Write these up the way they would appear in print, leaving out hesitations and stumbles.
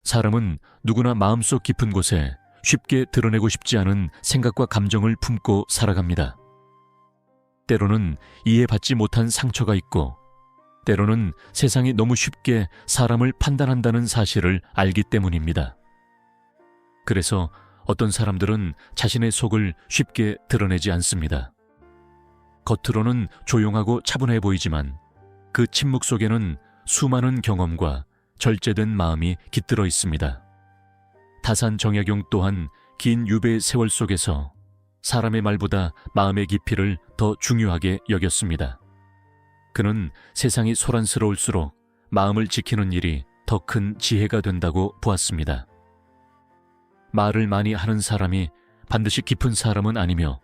사람은 누구나 마음속 깊은 곳에 쉽게 드러내고 싶지 않은 생각과 감정을 품고 살아갑니다. 때로는 이해받지 못한 상처가 있고, 때로는 세상이 너무 쉽게 사람을 판단한다는 사실을 알기 때문입니다. 그래서 어떤 사람들은 자신의 속을 쉽게 드러내지 않습니다. 겉으로는 조용하고 차분해 보이지만 그 침묵 속에는 수많은 경험과 절제된 마음이 깃들어 있습니다. 타산 정약용 또한 긴 유배의 세월 속에서 사람의 말보다 마음의 깊이를 더 중요하게 여겼습니다. 그는 세상이 소란스러울수록 마음을 지키는 일이 더 큰 지혜가 된다고 보았습니다. 말을 많이 하는 사람이 반드시 깊은 사람은 아니며,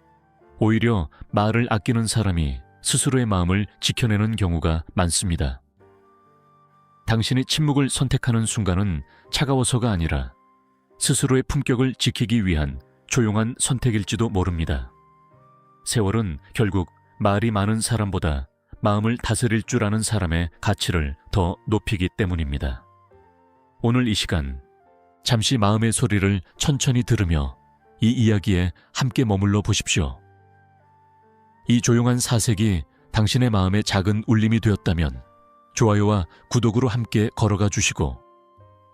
오히려 말을 아끼는 사람이 스스로의 마음을 지켜내는 경우가 많습니다. 당신이 침묵을 선택하는 순간은 차가워서가 아니라 스스로의 품격을 지키기 위한 조용한 선택일지도 모릅니다. 세월은 결국 말이 많은 사람보다 마음을 다스릴 줄 아는 사람의 가치를 더 높이기 때문입니다. 오늘 이 시간, 잠시 마음의 소리를 천천히 들으며 이 이야기에 함께 머물러 보십시오. 이 조용한 사색이 당신의 마음에 작은 울림이 되었다면 좋아요와 구독으로 함께 걸어가 주시고,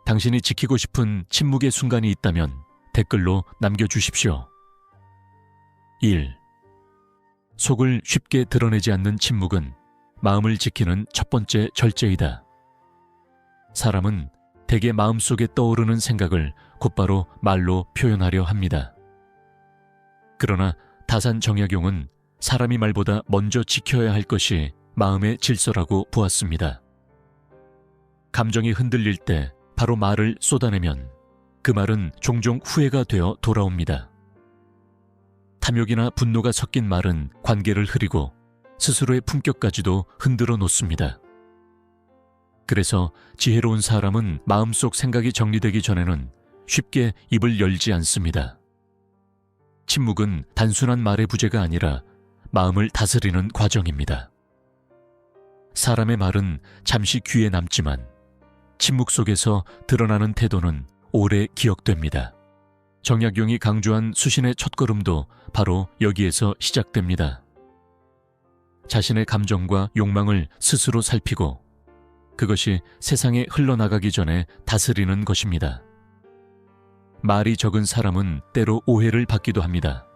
당신이 지키고 싶은 침묵의 순간이 있다면 댓글로 남겨주십시오. 1. 속을 쉽게 드러내지 않는 침묵은 마음을 지키는 첫 번째 절제이다. 사람은 대개 마음속에 떠오르는 생각을 곧바로 말로 표현하려 합니다. 그러나 타산 정약용은 사람이 말보다 먼저 지켜야 할 것이 마음의 질서라고 보았습니다. 감정이 흔들릴 때 바로 말을 쏟아내면 그 말은 종종 후회가 되어 돌아옵니다. 탐욕이나 분노가 섞인 말은 관계를 흐리고 스스로의 품격까지도 흔들어 놓습니다. 그래서 지혜로운 사람은 마음속 생각이 정리되기 전에는 쉽게 입을 열지 않습니다. 침묵은 단순한 말의 부재가 아니라 마음을 다스리는 과정입니다. 사람의 말은 잠시 귀에 남지만 침묵 속에서 드러나는 태도는 오래 기억됩니다. 정약용이 강조한 수신의 첫걸음도 바로 여기에서 시작됩니다. 자신의 감정과 욕망을 스스로 살피고 그것이 세상에 흘러나가기 전에 다스리는 것입니다. 말이 적은 사람은 때로 오해를 받기도 합니다.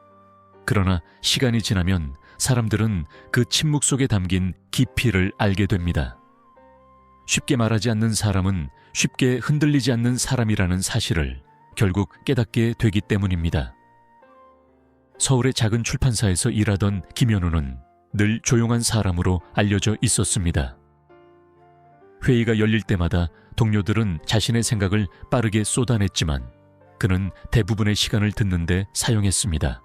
그러나 시간이 지나면 사람들은 그 침묵 속에 담긴 깊이를 알게 됩니다. 쉽게 말하지 않는 사람은 쉽게 흔들리지 않는 사람이라는 사실을 결국 깨닫게 되기 때문입니다. 서울의 작은 출판사에서 일하던 김현우는 늘 조용한 사람으로 알려져 있었습니다. 회의가 열릴 때마다 동료들은 자신의 생각을 빠르게 쏟아냈지만 그는 대부분의 시간을 듣는데 사용했습니다.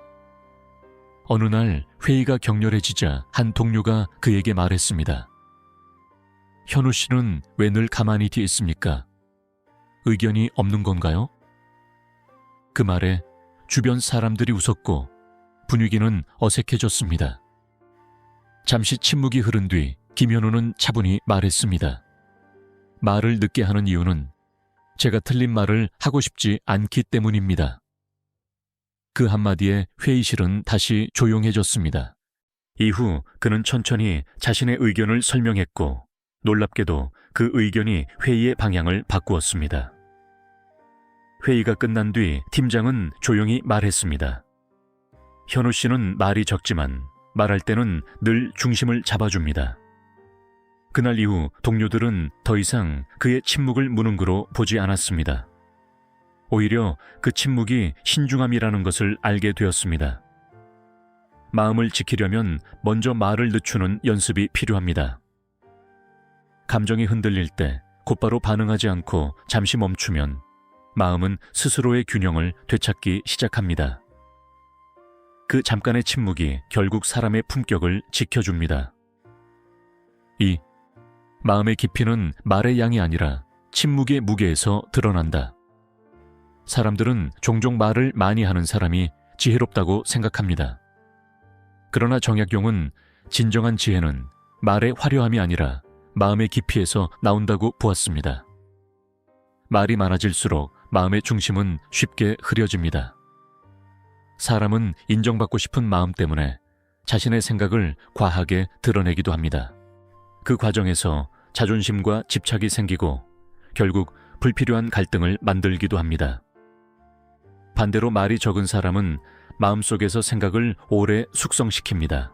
어느 날 회의가 격렬해지자 한 동료가 그에게 말했습니다. 현우 씨는 왜 늘 가만히 뒤에 있습니까? 의견이 없는 건가요? 그 말에 주변 사람들이 웃었고 분위기는 어색해졌습니다. 잠시 침묵이 흐른 뒤 김현우는 차분히 말했습니다. 말을 늦게 하는 이유는 제가 틀린 말을 하고 싶지 않기 때문입니다. 그 한마디에 회의실은 다시 조용해졌습니다. 이후 그는 천천히 자신의 의견을 설명했고 놀랍게도 그 의견이 회의의 방향을 바꾸었습니다. 회의가 끝난 뒤 팀장은 조용히 말했습니다. 현우 씨는 말이 적지만 말할 때는 늘 중심을 잡아줍니다. 그날 이후 동료들은 더 이상 그의 침묵을 무능으로 보지 않았습니다. 오히려 그 침묵이 신중함이라는 것을 알게 되었습니다. 마음을 지키려면 먼저 말을 늦추는 연습이 필요합니다. 감정이 흔들릴 때 곧바로 반응하지 않고 잠시 멈추면 마음은 스스로의 균형을 되찾기 시작합니다. 그 잠깐의 침묵이 결국 사람의 품격을 지켜줍니다. 2. 마음의 깊이는 말의 양이 아니라 침묵의 무게에서 드러난다. 사람들은 종종 말을 많이 하는 사람이 지혜롭다고 생각합니다. 그러나 정약용은 진정한 지혜는 말의 화려함이 아니라 마음의 깊이에서 나온다고 보았습니다. 말이 많아질수록 마음의 중심은 쉽게 흐려집니다. 사람은 인정받고 싶은 마음 때문에 자신의 생각을 과하게 드러내기도 합니다. 그 과정에서 자존심과 집착이 생기고 결국 불필요한 갈등을 만들기도 합니다. 반대로 말이 적은 사람은 마음속에서 생각을 오래 숙성시킵니다.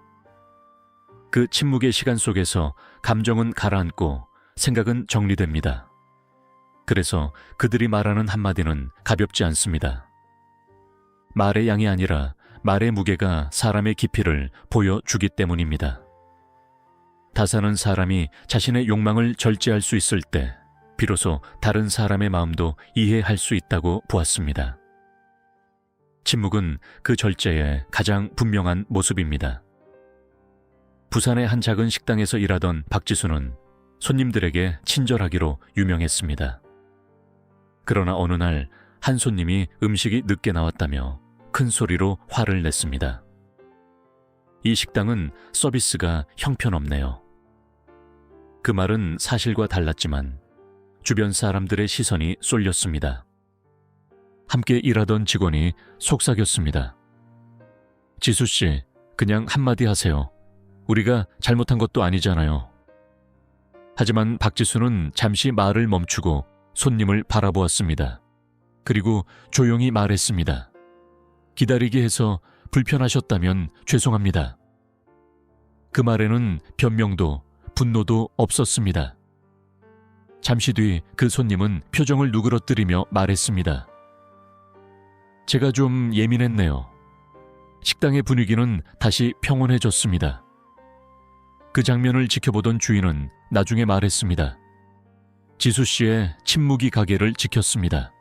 그 침묵의 시간 속에서 감정은 가라앉고 생각은 정리됩니다. 그래서 그들이 말하는 한마디는 가볍지 않습니다. 말의 양이 아니라 말의 무게가 사람의 깊이를 보여주기 때문입니다. 다사는 사람이 자신의 욕망을 절제할 수 있을 때 비로소 다른 사람의 마음도 이해할 수 있다고 보았습니다. 침묵은 그 절제의 가장 분명한 모습입니다. 부산의 한 작은 식당에서 일하던 박지수는 손님들에게 친절하기로 유명했습니다. 그러나 어느 날 한 손님이 음식이 늦게 나왔다며 큰 소리로 화를 냈습니다. 이 식당은 서비스가 형편없네요. 그 말은 사실과 달랐지만 주변 사람들의 시선이 쏠렸습니다. 함께 일하던 직원이 속삭였습니다. 지수씨, 그냥 한마디 하세요. 우리가 잘못한 것도 아니잖아요. 하지만 박지수는 잠시 말을 멈추고 손님을 바라보았습니다. 그리고 조용히 말했습니다. 기다리게 해서 불편하셨다면 죄송합니다. 그 말에는 변명도 분노도 없었습니다. 잠시 뒤 그 손님은 표정을 누그러뜨리며 말했습니다. 제가 좀 예민했네요. 식당의 분위기는 다시 평온해졌습니다. 그 장면을 지켜보던 주인은 나중에 말했습니다. 지수 씨의 침묵이 가게를 지켰습니다.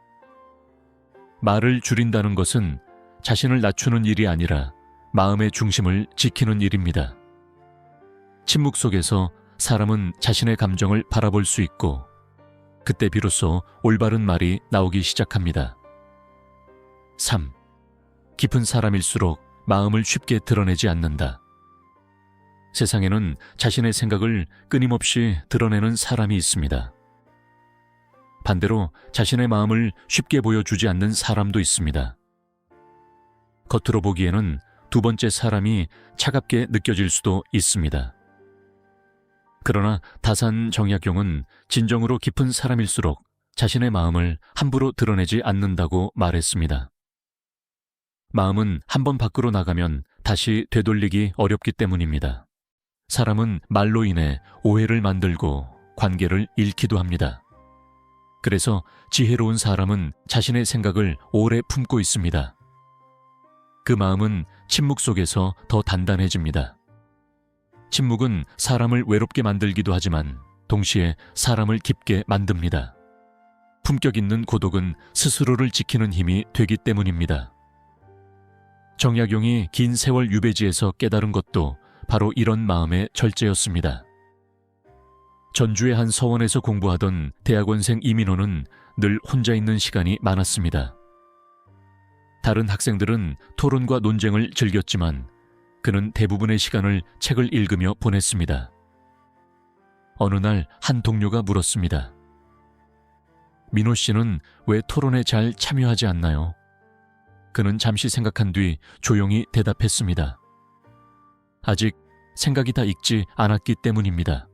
말을 줄인다는 것은 자신을 낮추는 일이 아니라 마음의 중심을 지키는 일입니다. 침묵 속에서 사람은 자신의 감정을 바라볼 수 있고 그때 비로소 올바른 말이 나오기 시작합니다. 3. 깊은 사람일수록 마음을 쉽게 드러내지 않는다. 세상에는 자신의 생각을 끊임없이 드러내는 사람이 있습니다. 반대로 자신의 마음을 쉽게 보여주지 않는 사람도 있습니다. 겉으로 보기에는 두 번째 사람이 차갑게 느껴질 수도 있습니다. 그러나 다산 정약용은 진정으로 깊은 사람일수록 자신의 마음을 함부로 드러내지 않는다고 말했습니다. 마음은 한번 밖으로 나가면 다시 되돌리기 어렵기 때문입니다. 사람은 말로 인해 오해를 만들고 관계를 잃기도 합니다. 그래서 지혜로운 사람은 자신의 생각을 오래 품고 있습니다. 그 마음은 침묵 속에서 더 단단해집니다. 침묵은 사람을 외롭게 만들기도 하지만 동시에 사람을 깊게 만듭니다. 품격 있는 고독은 스스로를 지키는 힘이 되기 때문입니다. 정약용이 긴 세월 유배지에서 깨달은 것도 바로 이런 마음의 절제였습니다. 전주의 한 서원에서 공부하던 대학원생 이민호는 늘 혼자 있는 시간이 많았습니다. 다른 학생들은 토론과 논쟁을 즐겼지만 그는 대부분의 시간을 책을 읽으며 보냈습니다. 어느 날 한 동료가 물었습니다. 민호 씨는 왜 토론에 잘 참여하지 않나요? 그는 잠시 생각한 뒤 조용히 대답했습니다. 아직 생각이 다 익지 않았기 때문입니다.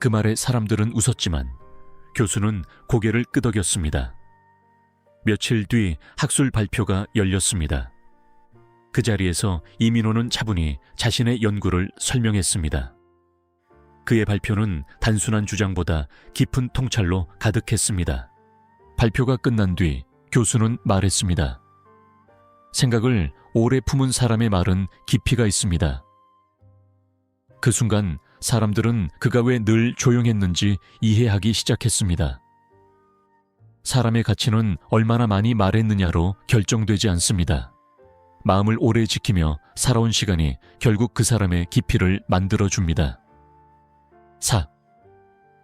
그 말에 사람들은 웃었지만 교수는 고개를 끄덕였습니다. 며칠 뒤 학술 발표가 열렸습니다. 그 자리에서 이민호는 차분히 자신의 연구를 설명했습니다. 그의 발표는 단순한 주장보다 깊은 통찰로 가득했습니다. 발표가 끝난 뒤 교수는 말했습니다. 생각을 오래 품은 사람의 말은 깊이가 있습니다. 그 순간 사람들은 그가 왜 늘 조용했는지 이해하기 시작했습니다. 사람의 가치는 얼마나 많이 말했느냐로 결정되지 않습니다. 마음을 오래 지키며 살아온 시간이 결국 그 사람의 깊이를 만들어줍니다. 4.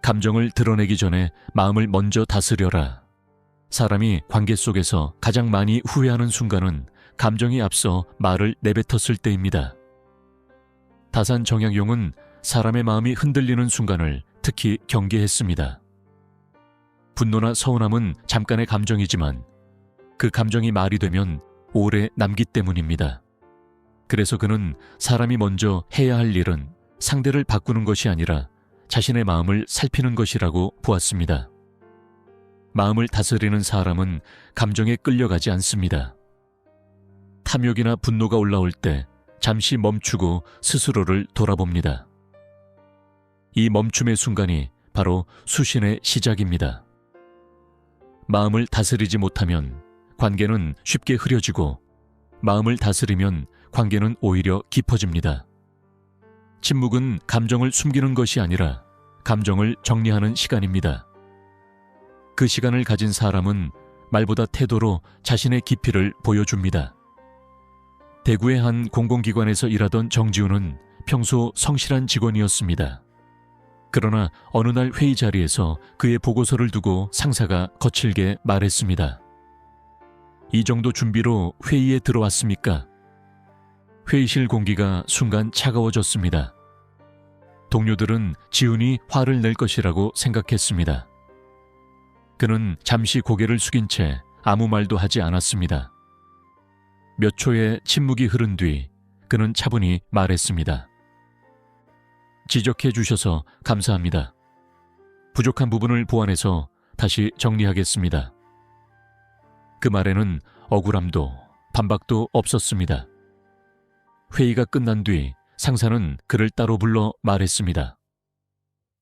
감정을 드러내기 전에 마음을 먼저 다스려라. 사람이 관계 속에서 가장 많이 후회하는 순간은 감정이 앞서 말을 내뱉었을 때입니다. 다산 정약용은 사람의 마음이 흔들리는 순간을 특히 경계했습니다. 분노나 서운함은 잠깐의 감정이지만 그 감정이 말이 되면 오래 남기 때문입니다. 그래서 그는 사람이 먼저 해야 할 일은 상대를 바꾸는 것이 아니라 자신의 마음을 살피는 것이라고 보았습니다. 마음을 다스리는 사람은 감정에 끌려가지 않습니다. 탐욕이나 분노가 올라올 때 잠시 멈추고 스스로를 돌아봅니다. 이 멈춤의 순간이 바로 수신의 시작입니다. 마음을 다스리지 못하면 관계는 쉽게 흐려지고 마음을 다스리면 관계는 오히려 깊어집니다. 침묵은 감정을 숨기는 것이 아니라 감정을 정리하는 시간입니다. 그 시간을 가진 사람은 말보다 태도로 자신의 깊이를 보여줍니다. 대구의 한 공공기관에서 일하던 정지훈은 평소 성실한 직원이었습니다. 그러나 어느 날 회의 자리에서 그의 보고서를 두고 상사가 거칠게 말했습니다. 이 정도 준비로 회의에 들어왔습니까? 회의실 공기가 순간 차가워졌습니다. 동료들은 지훈이 화를 낼 것이라고 생각했습니다. 그는 잠시 고개를 숙인 채 아무 말도 하지 않았습니다. 몇 초의 침묵이 흐른 뒤 그는 차분히 말했습니다. 지적해 주셔서 감사합니다. 부족한 부분을 보완해서 다시 정리하겠습니다. 그 말에는 억울함도 반박도 없었습니다. 회의가 끝난 뒤 상사는 그를 따로 불러 말했습니다.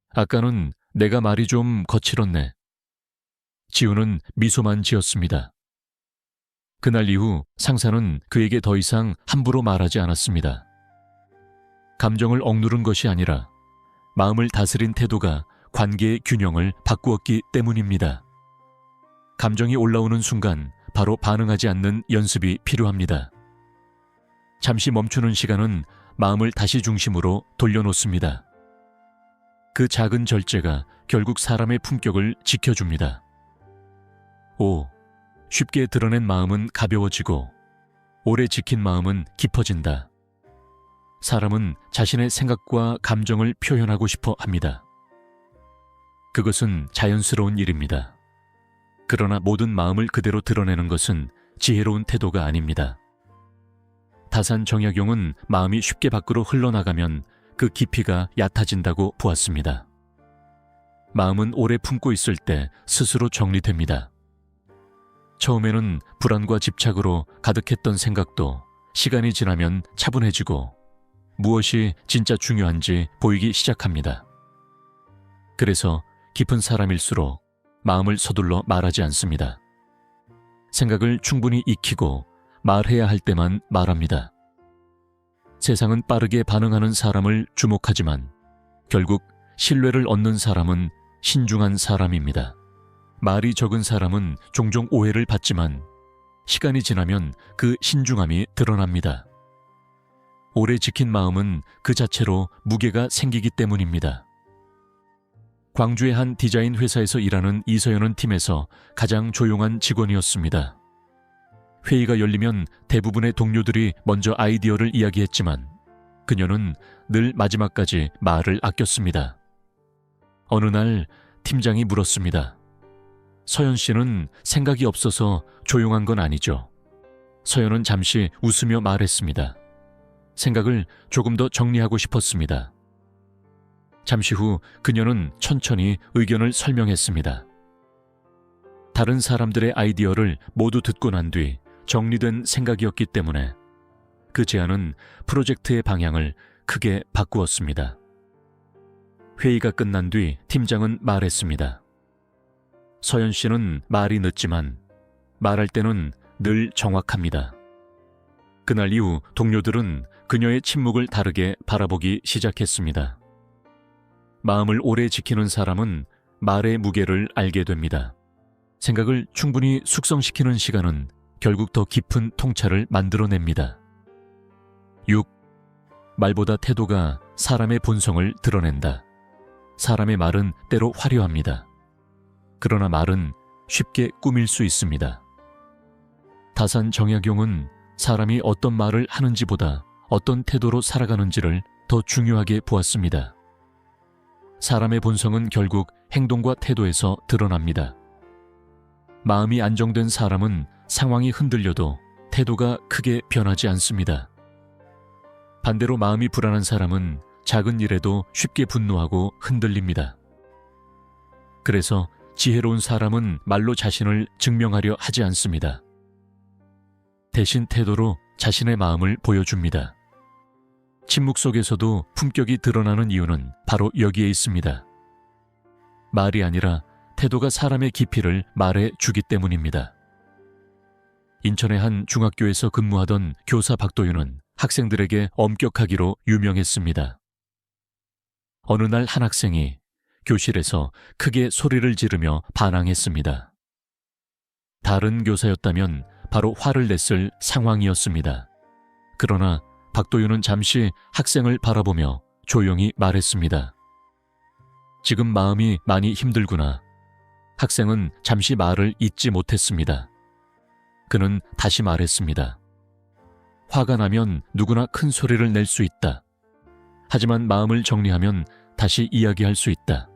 아까는 내가 말이 좀 거칠었네. 지훈은 미소만 지었습니다. 그날 이후 상사는 그에게 더 이상 함부로 말하지 않았습니다. 감정을 억누른 것이 아니라 마음을 다스린 태도가 관계의 균형을 바꾸었기 때문입니다. 감정이 올라오는 순간 바로 반응하지 않는 연습이 필요합니다. 잠시 멈추는 시간은 마음을 다시 중심으로 돌려놓습니다. 그 작은 절제가 결국 사람의 품격을 지켜줍니다. 5. 쉽게 드러낸 마음은 가벼워지고 오래 지킨 마음은 깊어진다. 사람은 자신의 생각과 감정을 표현하고 싶어 합니다. 그것은 자연스러운 일입니다. 그러나 모든 마음을 그대로 드러내는 것은 지혜로운 태도가 아닙니다. 다산 정약용은 마음이 쉽게 밖으로 흘러나가면 그 깊이가 얕아진다고 보았습니다. 마음은 오래 품고 있을 때 스스로 정리됩니다. 처음에는 불안과 집착으로 가득했던 생각도 시간이 지나면 차분해지고 무엇이 진짜 중요한지 보이기 시작합니다. 그래서 깊은 사람일수록 마음을 서둘러 말하지 않습니다. 생각을 충분히 익히고 말해야 할 때만 말합니다. 세상은 빠르게 반응하는 사람을 주목하지만 결국 신뢰를 얻는 사람은 신중한 사람입니다. 말이 적은 사람은 종종 오해를 받지만 시간이 지나면 그 신중함이 드러납니다. 오래 지킨 마음은 그 자체로 무게가 생기기 때문입니다. 광주의 한 디자인 회사에서 일하는 이서연은 팀에서 가장 조용한 직원이었습니다. 회의가 열리면 대부분의 동료들이 먼저 아이디어를 이야기했지만 그녀는 늘 마지막까지 말을 아꼈습니다. 어느 날 팀장이 물었습니다. 서연 씨는 생각이 없어서 조용한 건 아니죠? 서연은 잠시 웃으며 말했습니다. 생각을 조금 더 정리하고 싶었습니다. 잠시 후 그녀는 천천히 의견을 설명했습니다. 다른 사람들의 아이디어를 모두 듣고 난 뒤 정리된 생각이었기 때문에 그 제안은 프로젝트의 방향을 크게 바꾸었습니다. 회의가 끝난 뒤 팀장은 말했습니다. 서연 씨는 말이 늦지만 말할 때는 늘 정확합니다. 그날 이후 동료들은 그녀의 침묵을 다르게 바라보기 시작했습니다. 마음을 오래 지키는 사람은 말의 무게를 알게 됩니다. 생각을 충분히 숙성시키는 시간은 결국 더 깊은 통찰을 만들어냅니다. 6. 말보다 태도가 사람의 본성을 드러낸다. 사람의 말은 때로 화려합니다. 그러나 말은 쉽게 꾸밀 수 있습니다. 다산 정약용은 사람이 어떤 말을 하는지보다 어떤 태도로 살아가는지를 더 중요하게 보았습니다. 사람의 본성은 결국 행동과 태도에서 드러납니다. 마음이 안정된 사람은 상황이 흔들려도 태도가 크게 변하지 않습니다. 반대로 마음이 불안한 사람은 작은 일에도 쉽게 분노하고 흔들립니다. 그래서 지혜로운 사람은 말로 자신을 증명하려 하지 않습니다. 대신 태도로 자신의 마음을 보여줍니다. 침묵 속에서도 품격이 드러나는 이유는 바로 여기에 있습니다. 말이 아니라 태도가 사람의 깊이를 말해 주기 때문입니다. 인천의 한 중학교에서 근무하던 교사 박도윤은 학생들에게 엄격하기로 유명했습니다. 어느 날 한 학생이 교실에서 크게 소리를 지르며 반항했습니다. 다른 교사였다면 바로 화를 냈을 상황이었습니다. 그러나 박도윤은 잠시 학생을 바라보며 조용히 말했습니다. 지금 마음이 많이 힘들구나. 학생은 잠시 말을 잇지 못했습니다. 그는 다시 말했습니다. 화가 나면 누구나 큰 소리를 낼 수 있다. 하지만 마음을 정리하면 다시 이야기할 수 있다.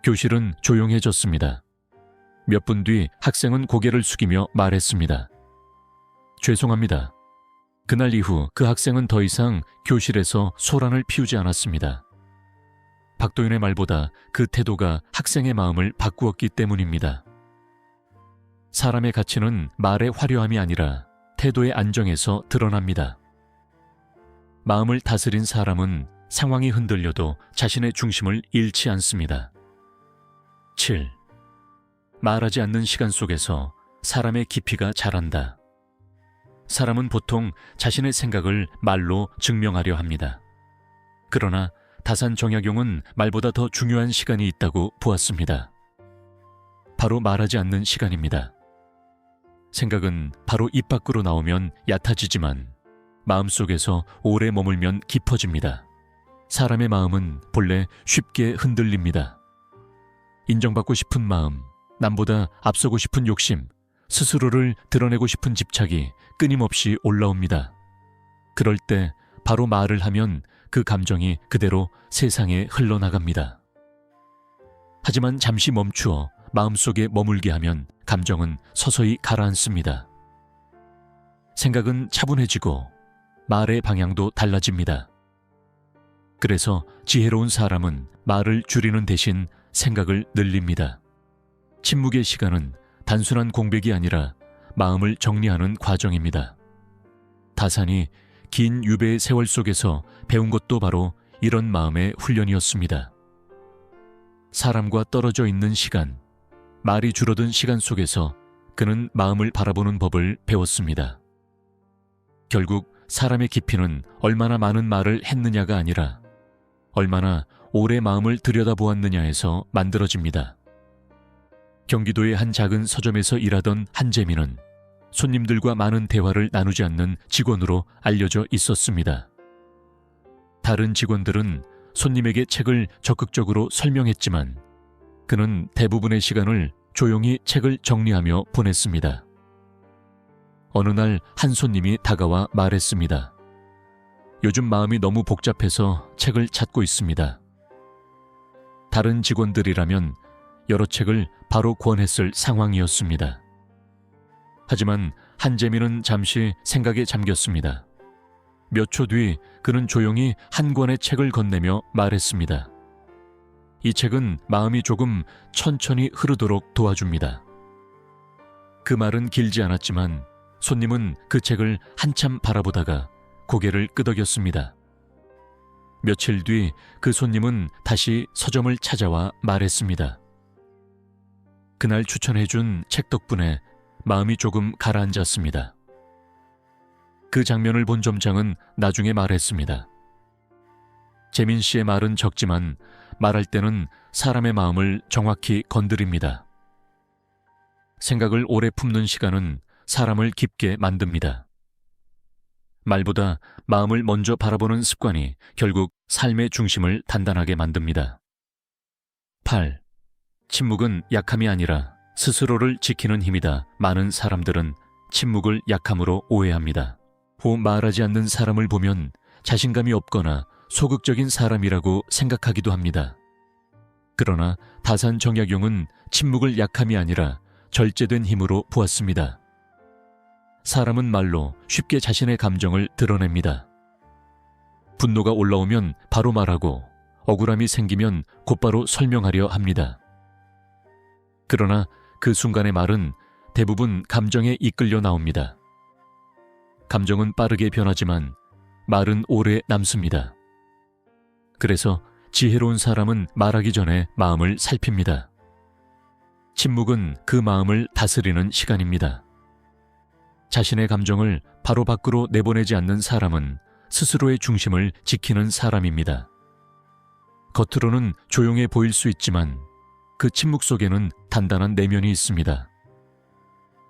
교실은 조용해졌습니다. 몇 분 뒤 학생은 고개를 숙이며 말했습니다. 죄송합니다. 그날 이후 그 학생은 더 이상 교실에서 소란을 피우지 않았습니다. 박도윤의 말보다 그 태도가 학생의 마음을 바꾸었기 때문입니다. 사람의 가치는 말의 화려함이 아니라 태도의 안정에서 드러납니다. 마음을 다스린 사람은 상황이 흔들려도 자신의 중심을 잃지 않습니다. 7. 말하지 않는 시간 속에서 사람의 깊이가 자란다. 사람은 보통 자신의 생각을 말로 증명하려 합니다. 그러나 다산 정약용은 말보다 더 중요한 시간이 있다고 보았습니다. 바로 말하지 않는 시간입니다. 생각은 바로 입 밖으로 나오면 얕아지지만 마음속에서 오래 머물면 깊어집니다. 사람의 마음은 본래 쉽게 흔들립니다. 인정받고 싶은 마음, 남보다 앞서고 싶은 욕심, 스스로를 드러내고 싶은 집착이 끊임없이 올라옵니다. 그럴 때 바로 말을 하면 그 감정이 그대로 세상에 흘러나갑니다. 하지만 잠시 멈추어 마음속에 머물게 하면 감정은 서서히 가라앉습니다. 생각은 차분해지고 말의 방향도 달라집니다. 그래서 지혜로운 사람은 말을 줄이는 대신 생각을 늘립니다. 침묵의 시간은 단순한 공백이 아니라 마음을 정리하는 과정입니다. 다산이 긴 유배의 세월 속에서 배운 것도 바로 이런 마음의 훈련이었습니다. 사람과 떨어져 있는 시간, 말이 줄어든 시간 속에서 그는 마음을 바라보는 법을 배웠습니다. 결국 사람의 깊이는 얼마나 많은 말을 했느냐가 아니라 얼마나 오래 마음을 들여다보았느냐에서 만들어집니다. 경기도의 한 작은 서점에서 일하던 한재민은 손님들과 많은 대화를 나누지 않는 직원으로 알려져 있었습니다. 다른 직원들은 손님에게 책을 적극적으로 설명했지만 그는 대부분의 시간을 조용히 책을 정리하며 보냈습니다. 어느 날 한 손님이 다가와 말했습니다. 요즘 마음이 너무 복잡해서 책을 찾고 있습니다. 다른 직원들이라면 여러 책을 바로 권했을 상황이었습니다. 하지만 한재민은 잠시 생각에 잠겼습니다. 몇 초 뒤 그는 조용히 한 권의 책을 건네며 말했습니다. 이 책은 마음이 조금 천천히 흐르도록 도와줍니다. 그 말은 길지 않았지만 손님은 그 책을 한참 바라보다가 고개를 끄덕였습니다. 며칠 뒤 그 손님은 다시 서점을 찾아와 말했습니다. 그날 추천해준 책 덕분에 마음이 조금 가라앉았습니다. 그 장면을 본 점장은 나중에 말했습니다. 재민 씨의 말은 적지만 말할 때는 사람의 마음을 정확히 건드립니다. 생각을 오래 품는 시간은 사람을 깊게 만듭니다. 말보다 마음을 먼저 바라보는 습관이 결국 삶의 중심을 단단하게 만듭니다. 8. 침묵은 약함이 아니라 스스로를 지키는 힘이다. 많은 사람들은 침묵을 약함으로 오해합니다. 호 말하지 않는 사람을 보면 자신감이 없거나 소극적인 사람이라고 생각하기도 합니다. 그러나 다산 정약용은 침묵을 약함이 아니라 절제된 힘으로 보았습니다. 사람은 말로 쉽게 자신의 감정을 드러냅니다. 분노가 올라오면 바로 말하고 억울함이 생기면 곧바로 설명하려 합니다. 그러나 그 순간의 말은 대부분 감정에 이끌려 나옵니다. 감정은 빠르게 변하지만 말은 오래 남습니다. 그래서 지혜로운 사람은 말하기 전에 마음을 살핍니다. 침묵은 그 마음을 다스리는 시간입니다. 자신의 감정을 바로 밖으로 내보내지 않는 사람은 스스로의 중심을 지키는 사람입니다. 겉으로는 조용해 보일 수 있지만 그 침묵 속에는 단단한 내면이 있습니다.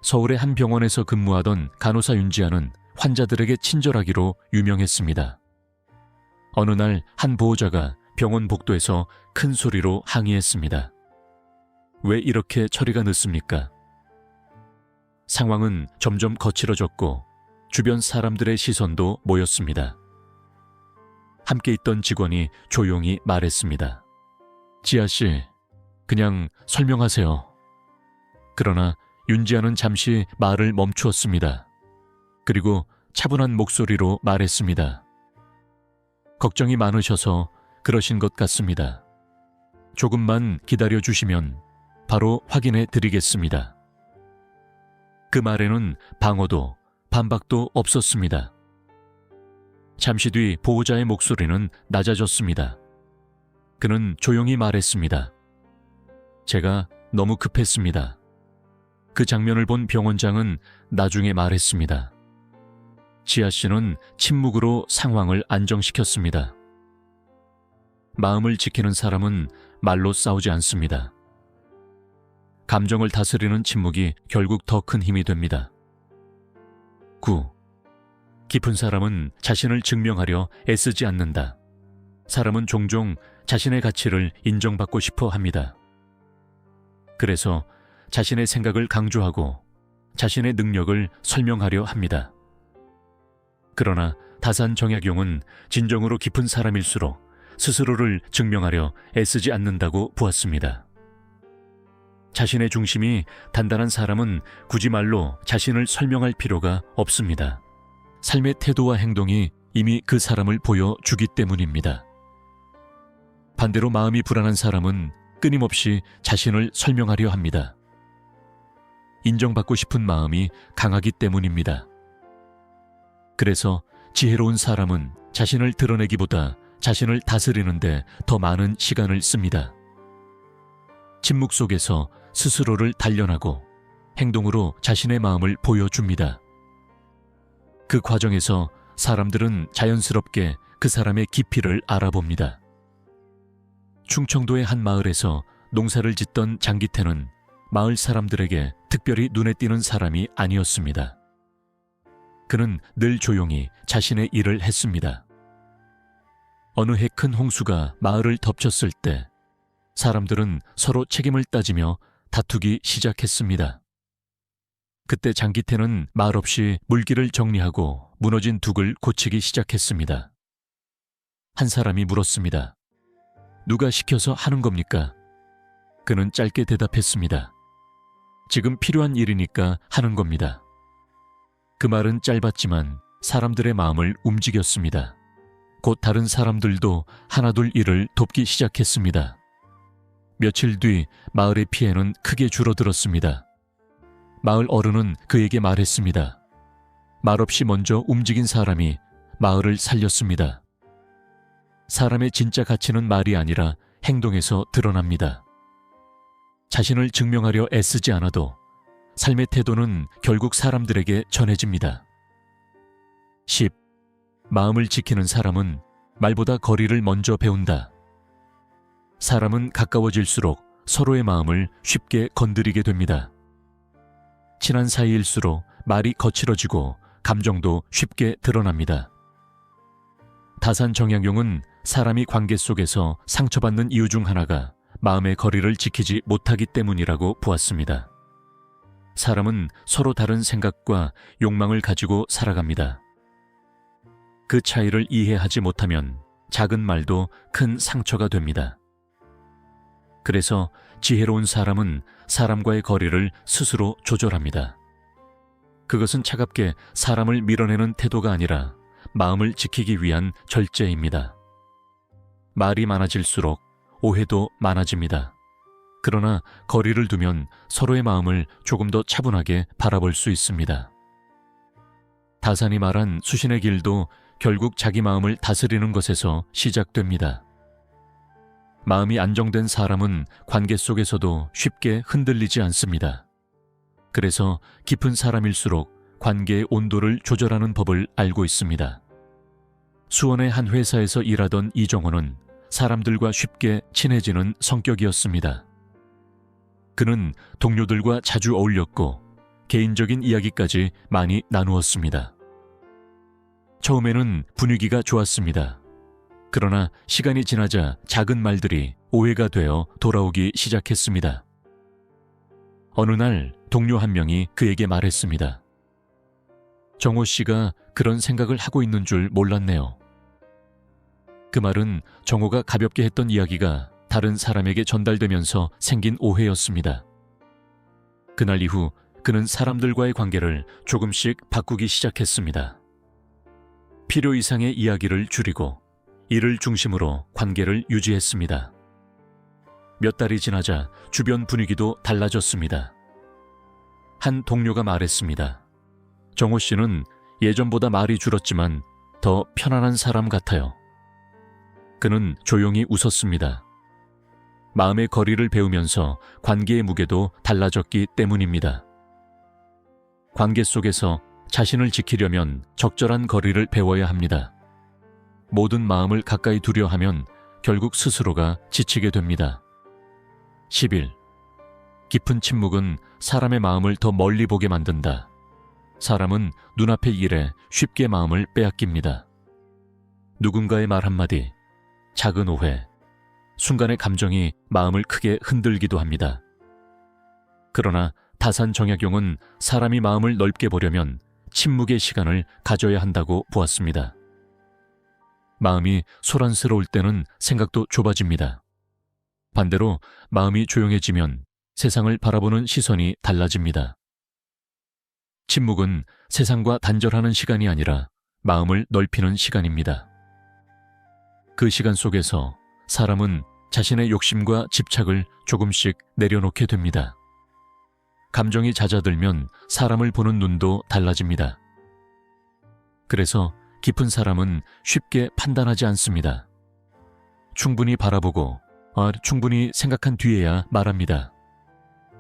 서울의 한 병원에서 근무하던 간호사 윤지아는 환자들에게 친절하기로 유명했습니다. 어느 날 한 보호자가 병원 복도에서 큰 소리로 항의했습니다. 왜 이렇게 처리가 늦습니까? 상황은 점점 거칠어졌고 주변 사람들의 시선도 모였습니다. 함께 있던 직원이 조용히 말했습니다. 지아 씨, 그냥 설명하세요. 그러나 윤지아는 잠시 말을 멈추었습니다. 그리고 차분한 목소리로 말했습니다. 걱정이 많으셔서 그러신 것 같습니다. 조금만 기다려 주시면 바로 확인해 드리겠습니다. 그 말에는 방어도 반박도 없었습니다. 잠시 뒤 보호자의 목소리는 낮아졌습니다. 그는 조용히 말했습니다. 제가 너무 급했습니다. 그 장면을 본 병원장은 나중에 말했습니다. 지아 씨는 침묵으로 상황을 안정시켰습니다. 마음을 지키는 사람은 말로 싸우지 않습니다. 감정을 다스리는 침묵이 결국 더 큰 힘이 됩니다. 9. 깊은 사람은 자신을 증명하려 애쓰지 않는다. 사람은 종종 자신의 가치를 인정받고 싶어 합니다. 그래서 자신의 생각을 강조하고 자신의 능력을 설명하려 합니다. 그러나 다산 정약용은 진정으로 깊은 사람일수록 스스로를 증명하려 애쓰지 않는다고 보았습니다. 자신의 중심이 단단한 사람은 굳이 말로 자신을 설명할 필요가 없습니다. 삶의 태도와 행동이 이미 그 사람을 보여주기 때문입니다. 반대로 마음이 불안한 사람은 끊임없이 자신을 설명하려 합니다. 인정받고 싶은 마음이 강하기 때문입니다. 그래서 지혜로운 사람은 자신을 드러내기보다 자신을 다스리는데 더 많은 시간을 씁니다. 침묵 속에서 스스로를 단련하고 행동으로 자신의 마음을 보여줍니다. 그 과정에서 사람들은 자연스럽게 그 사람의 깊이를 알아봅니다. 충청도의 한 마을에서 농사를 짓던 장기태는 마을 사람들에게 특별히 눈에 띄는 사람이 아니었습니다. 그는 늘 조용히 자신의 일을 했습니다. 어느 해 큰 홍수가 마을을 덮쳤을 때 사람들은 서로 책임을 따지며 다투기 시작했습니다. 그때 장기태는 말없이 물길을 정리하고 무너진 둑을 고치기 시작했습니다. 한 사람이 물었습니다. 누가 시켜서 하는 겁니까? 그는 짧게 대답했습니다. 지금 필요한 일이니까 하는 겁니다. 그 말은 짧았지만 사람들의 마음을 움직였습니다. 곧 다른 사람들도 하나둘 일을 돕기 시작했습니다. 며칠 뒤 마을의 피해는 크게 줄어들었습니다. 마을 어른은 그에게 말했습니다. 말없이 먼저 움직인 사람이 마을을 살렸습니다. 사람의 진짜 가치는 말이 아니라 행동에서 드러납니다. 자신을 증명하려 애쓰지 않아도 삶의 태도는 결국 사람들에게 전해집니다. 10. 마음을 지키는 사람은 말보다 거리를 먼저 배운다. 사람은 가까워질수록 서로의 마음을 쉽게 건드리게 됩니다. 친한 사이일수록 말이 거칠어지고 감정도 쉽게 드러납니다. 다산 정약용은 사람이 관계 속에서 상처받는 이유 중 하나가 마음의 거리를 지키지 못하기 때문이라고 보았습니다. 사람은 서로 다른 생각과 욕망을 가지고 살아갑니다. 그 차이를 이해하지 못하면 작은 말도 큰 상처가 됩니다. 그래서 지혜로운 사람은 사람과의 거리를 스스로 조절합니다. 그것은 차갑게 사람을 밀어내는 태도가 아니라 마음을 지키기 위한 절제입니다. 말이 많아질수록 오해도 많아집니다. 그러나 거리를 두면 서로의 마음을 조금 더 차분하게 바라볼 수 있습니다. 다산이 말한 수신의 길도 결국 자기 마음을 다스리는 것에서 시작됩니다. 마음이 안정된 사람은 관계 속에서도 쉽게 흔들리지 않습니다. 그래서 깊은 사람일수록 관계의 온도를 조절하는 법을 알고 있습니다. 수원의 한 회사에서 일하던 이정호는 사람들과 쉽게 친해지는 성격이었습니다. 그는 동료들과 자주 어울렸고 개인적인 이야기까지 많이 나누었습니다. 처음에는 분위기가 좋았습니다. 그러나 시간이 지나자 작은 말들이 오해가 되어 돌아오기 시작했습니다. 어느 날 동료 한 명이 그에게 말했습니다. 정호 씨가 그런 생각을 하고 있는 줄 몰랐네요. 그 말은 정호가 가볍게 했던 이야기가 다른 사람에게 전달되면서 생긴 오해였습니다. 그날 이후 그는 사람들과의 관계를 조금씩 바꾸기 시작했습니다. 필요 이상의 이야기를 줄이고 이를 중심으로 관계를 유지했습니다. 몇 달이 지나자 주변 분위기도 달라졌습니다. 한 동료가 말했습니다. 정호 씨는 예전보다 말이 줄었지만 더 편안한 사람 같아요. 그는 조용히 웃었습니다. 마음의 거리를 배우면서 관계의 무게도 달라졌기 때문입니다. 관계 속에서 자신을 지키려면 적절한 거리를 배워야 합니다. 모든 마음을 가까이 두려 하면 결국 스스로가 지치게 됩니다. 10일. 깊은 침묵은 사람의 마음을 더 멀리 보게 만든다. 사람은 눈앞의 일에 쉽게 마음을 빼앗깁니다. 누군가의 말 한마디, 작은 오해, 순간의 감정이 마음을 크게 흔들기도 합니다. 그러나 다산 정약용은 사람이 마음을 넓게 보려면 침묵의 시간을 가져야 한다고 보았습니다. 마음이 소란스러울 때는 생각도 좁아집니다. 반대로 마음이 조용해지면 세상을 바라보는 시선이 달라집니다. 침묵은 세상과 단절하는 시간이 아니라 마음을 넓히는 시간입니다. 그 시간 속에서 사람은 자신의 욕심과 집착을 조금씩 내려놓게 됩니다. 감정이 잦아들면 사람을 보는 눈도 달라집니다. 그래서 깊은 사람은 쉽게 판단하지 않습니다. 충분히 바라보고 충분히 생각한 뒤에야 말합니다.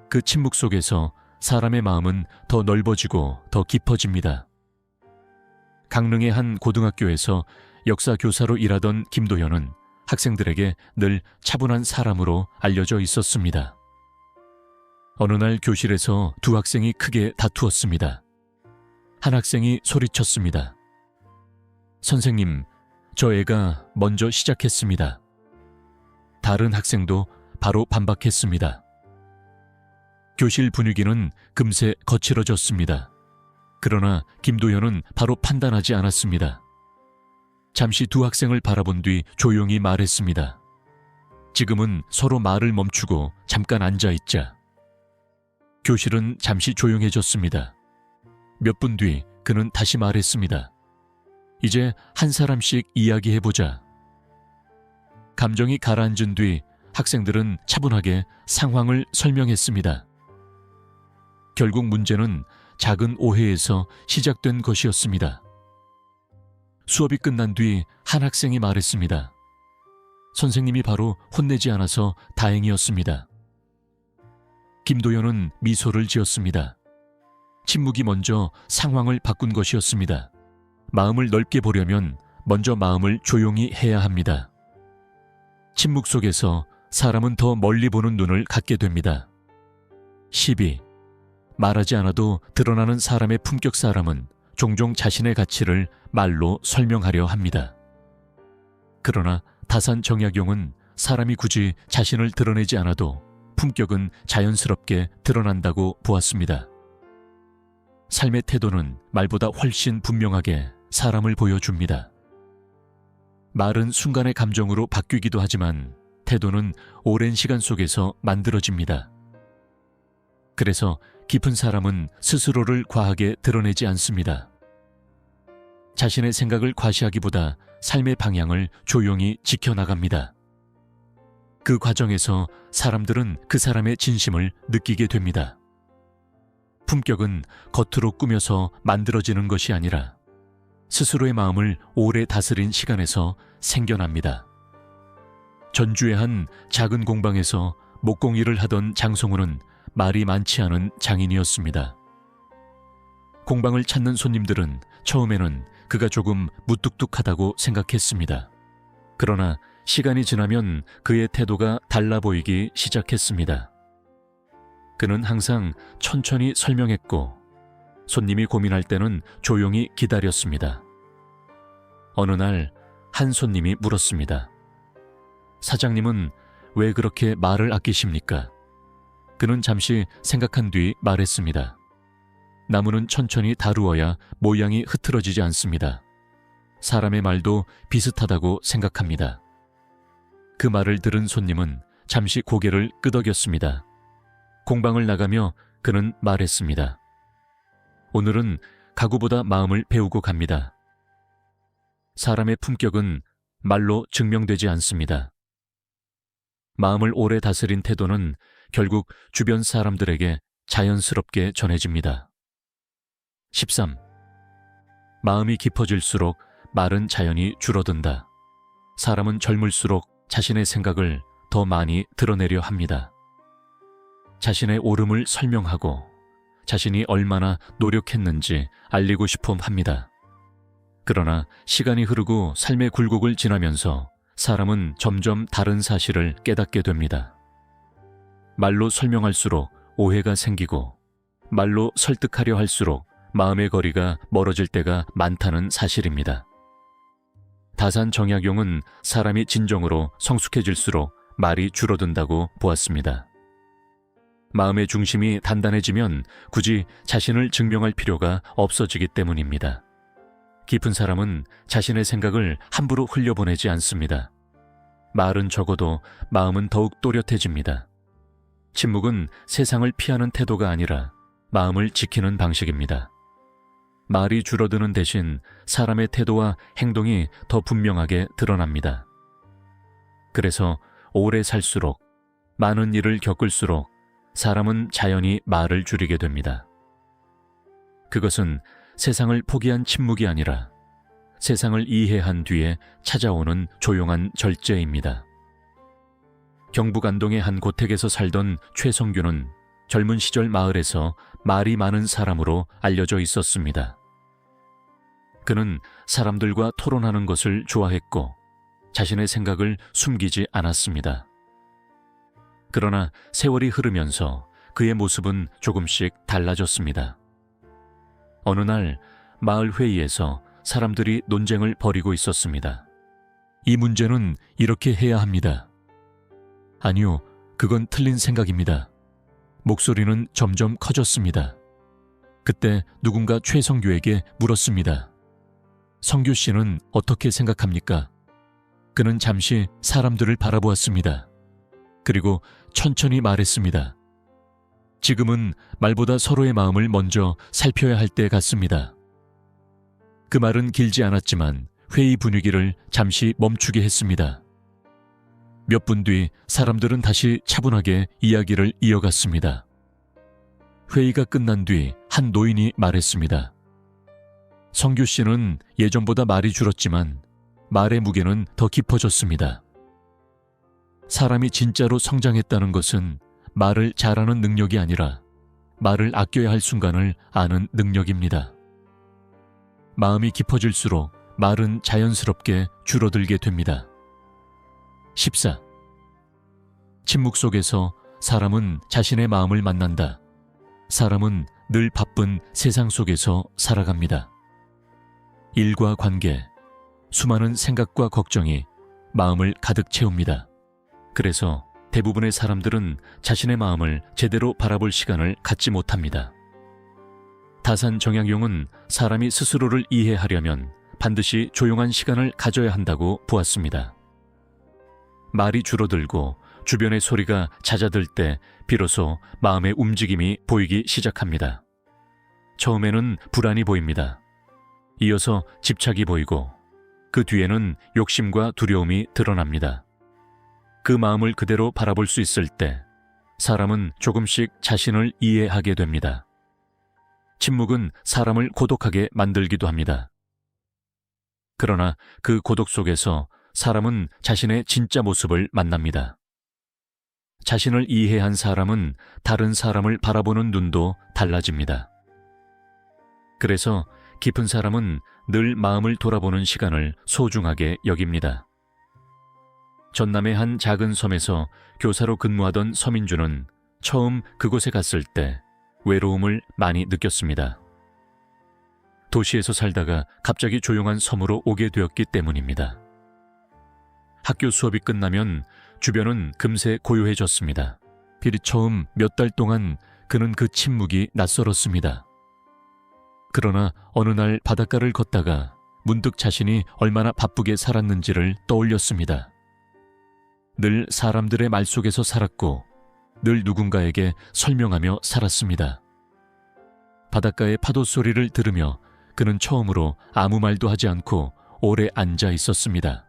그 침묵 속에서 사람의 마음은 더 넓어지고 더 깊어집니다. 강릉의 한 고등학교에서 역사 교사로 일하던 김도현은 학생들에게 늘 차분한 사람으로 알려져 있었습니다. 어느 날 교실에서 두 학생이 크게 다투었습니다. 한 학생이 소리쳤습니다. 선생님, 저 애가 먼저 시작했습니다. 다른 학생도 바로 반박했습니다. 교실 분위기는 금세 거칠어졌습니다. 그러나 김도현은 바로 판단하지 않았습니다. 잠시 두 학생을 바라본 뒤 조용히 말했습니다. 지금은 서로 말을 멈추고 잠깐 앉아있자. 교실은 잠시 조용해졌습니다. 몇 분 뒤 그는 다시 말했습니다. 이제 한 사람씩 이야기해보자. 감정이 가라앉은 뒤 학생들은 차분하게 상황을 설명했습니다. 결국 문제는 작은 오해에서 시작된 것이었습니다. 수업이 끝난 뒤 한 학생이 말했습니다. 선생님이 바로 혼내지 않아서 다행이었습니다. 김도현은 미소를 지었습니다. 침묵이 먼저 상황을 바꾼 것이었습니다. 마음을 넓게 보려면 먼저 마음을 조용히 해야 합니다. 침묵 속에서 사람은 더 멀리 보는 눈을 갖게 됩니다. 12. 말하지 않아도 드러나는 사람의 품격. 사람은 종종 자신의 가치를 말로 설명하려 합니다. 그러나 다산 정약용은 사람이 굳이 자신을 드러내지 않아도 품격은 자연스럽게 드러난다고 보았습니다. 삶의 태도는 말보다 훨씬 분명하게 사람을 보여줍니다. 말은 순간의 감정으로 바뀌기도 하지만 태도는 오랜 시간 속에서 만들어집니다. 그래서 깊은 사람은 스스로를 과하게 드러내지 않습니다. 자신의 생각을 과시하기보다 삶의 방향을 조용히 지켜나갑니다. 그 과정에서 사람들은 그 사람의 진심을 느끼게 됩니다. 품격은 겉으로 꾸며서 만들어지는 것이 아니라 스스로의 마음을 오래 다스린 시간에서 생겨납니다. 전주의 한 작은 공방에서 목공일을 하던 장성우는 말이 많지 않은 장인이었습니다. 공방을 찾는 손님들은 처음에는 그가 조금 무뚝뚝하다고 생각했습니다. 그러나 시간이 지나면 그의 태도가 달라 보이기 시작했습니다. 그는 항상 천천히 설명했고 손님이 고민할 때는 조용히 기다렸습니다. 어느 날 한 손님이 물었습니다. 사장님은 왜 그렇게 말을 아끼십니까? 그는 잠시 생각한 뒤 말했습니다. 나무는 천천히 다루어야 모양이 흐트러지지 않습니다. 사람의 말도 비슷하다고 생각합니다. 그 말을 들은 손님은 잠시 고개를 끄덕였습니다. 공방을 나가며 그는 말했습니다. 오늘은 가구보다 마음을 배우고 갑니다. 사람의 품격은 말로 증명되지 않습니다. 마음을 오래 다스린 태도는 결국 주변 사람들에게 자연스럽게 전해집니다. 13. 마음이 깊어질수록 말은 자연히 줄어든다. 사람은 젊을수록 자신의 생각을 더 많이 드러내려 합니다. 자신의 옳음을 설명하고 자신이 얼마나 노력했는지 알리고 싶어 합니다. 그러나 시간이 흐르고 삶의 굴곡을 지나면서 사람은 점점 다른 사실을 깨닫게 됩니다. 말로 설명할수록 오해가 생기고 말로 설득하려 할수록 마음의 거리가 멀어질 때가 많다는 사실입니다. 다산 정약용은 사람이 진정으로 성숙해질수록 말이 줄어든다고 보았습니다. 마음의 중심이 단단해지면 굳이 자신을 증명할 필요가 없어지기 때문입니다. 깊은 사람은 자신의 생각을 함부로 흘려보내지 않습니다. 말은 적어도 마음은 더욱 또렷해집니다. 침묵은 세상을 피하는 태도가 아니라 마음을 지키는 방식입니다. 말이 줄어드는 대신 사람의 태도와 행동이 더 분명하게 드러납니다. 그래서 오래 살수록, 많은 일을 겪을수록 사람은 자연히 말을 줄이게 됩니다. 그것은 세상을 포기한 침묵이 아니라 세상을 이해한 뒤에 찾아오는 조용한 절제입니다. 경북 안동의 한 고택에서 살던 최성규는 젊은 시절 마을에서 말이 많은 사람으로 알려져 있었습니다. 그는 사람들과 토론하는 것을 좋아했고 자신의 생각을 숨기지 않았습니다. 그러나 세월이 흐르면서 그의 모습은 조금씩 달라졌습니다. 어느 날 마을 회의에서 사람들이 논쟁을 벌이고 있었습니다. 이 문제는 이렇게 해야 합니다. 아니요, 그건 틀린 생각입니다. 목소리는 점점 커졌습니다. 그때 누군가 최성규에게 물었습니다. 성규 씨는 어떻게 생각합니까? 그는 잠시 사람들을 바라보았습니다. 그리고 천천히 말했습니다. 지금은 말보다 서로의 마음을 먼저 살펴야 할 때 같습니다. 그 말은 길지 않았지만 회의 분위기를 잠시 멈추게 했습니다. 몇 분 뒤 사람들은 다시 차분하게 이야기를 이어갔습니다. 회의가 끝난 뒤 한 노인이 말했습니다. 성규 씨는 예전보다 말이 줄었지만 말의 무게는 더 깊어졌습니다. 사람이 진짜로 성장했다는 것은 말을 잘하는 능력이 아니라 말을 아껴야 할 순간을 아는 능력입니다. 마음이 깊어질수록 말은 자연스럽게 줄어들게 됩니다. 14. 침묵 속에서 사람은 자신의 마음을 만난다. 사람은 늘 바쁜 세상 속에서 살아갑니다. 일과 관계, 수많은 생각과 걱정이 마음을 가득 채웁니다. 그래서 대부분의 사람들은 자신의 마음을 제대로 바라볼 시간을 갖지 못합니다. 다산 정약용은 사람이 스스로를 이해하려면 반드시 조용한 시간을 가져야 한다고 보았습니다. 말이 줄어들고 주변의 소리가 잦아들 때 비로소 마음의 움직임이 보이기 시작합니다. 처음에는 불안이 보입니다. 이어서 집착이 보이고 그 뒤에는 욕심과 두려움이 드러납니다. 그 마음을 그대로 바라볼 수 있을 때 사람은 조금씩 자신을 이해하게 됩니다. 침묵은 사람을 고독하게 만들기도 합니다. 그러나 그 고독 속에서 사람은 자신의 진짜 모습을 만납니다. 자신을 이해한 사람은 다른 사람을 바라보는 눈도 달라집니다. 그래서 깊은 사람은 늘 마음을 돌아보는 시간을 소중하게 여깁니다. 전남의 한 작은 섬에서 교사로 근무하던 서민주는 처음 그곳에 갔을 때 외로움을 많이 느꼈습니다. 도시에서 살다가 갑자기 조용한 섬으로 오게 되었기 때문입니다. 학교 수업이 끝나면 주변은 금세 고요해졌습니다. 비리 처음 몇 달 동안 그는 그 침묵이 낯설었습니다. 그러나 어느 날 바닷가를 걷다가 문득 자신이 얼마나 바쁘게 살았는지를 떠올렸습니다. 늘 사람들의 말 속에서 살았고 늘 누군가에게 설명하며 살았습니다. 바닷가의 파도 소리를 들으며 그는 처음으로 아무 말도 하지 않고 오래 앉아 있었습니다.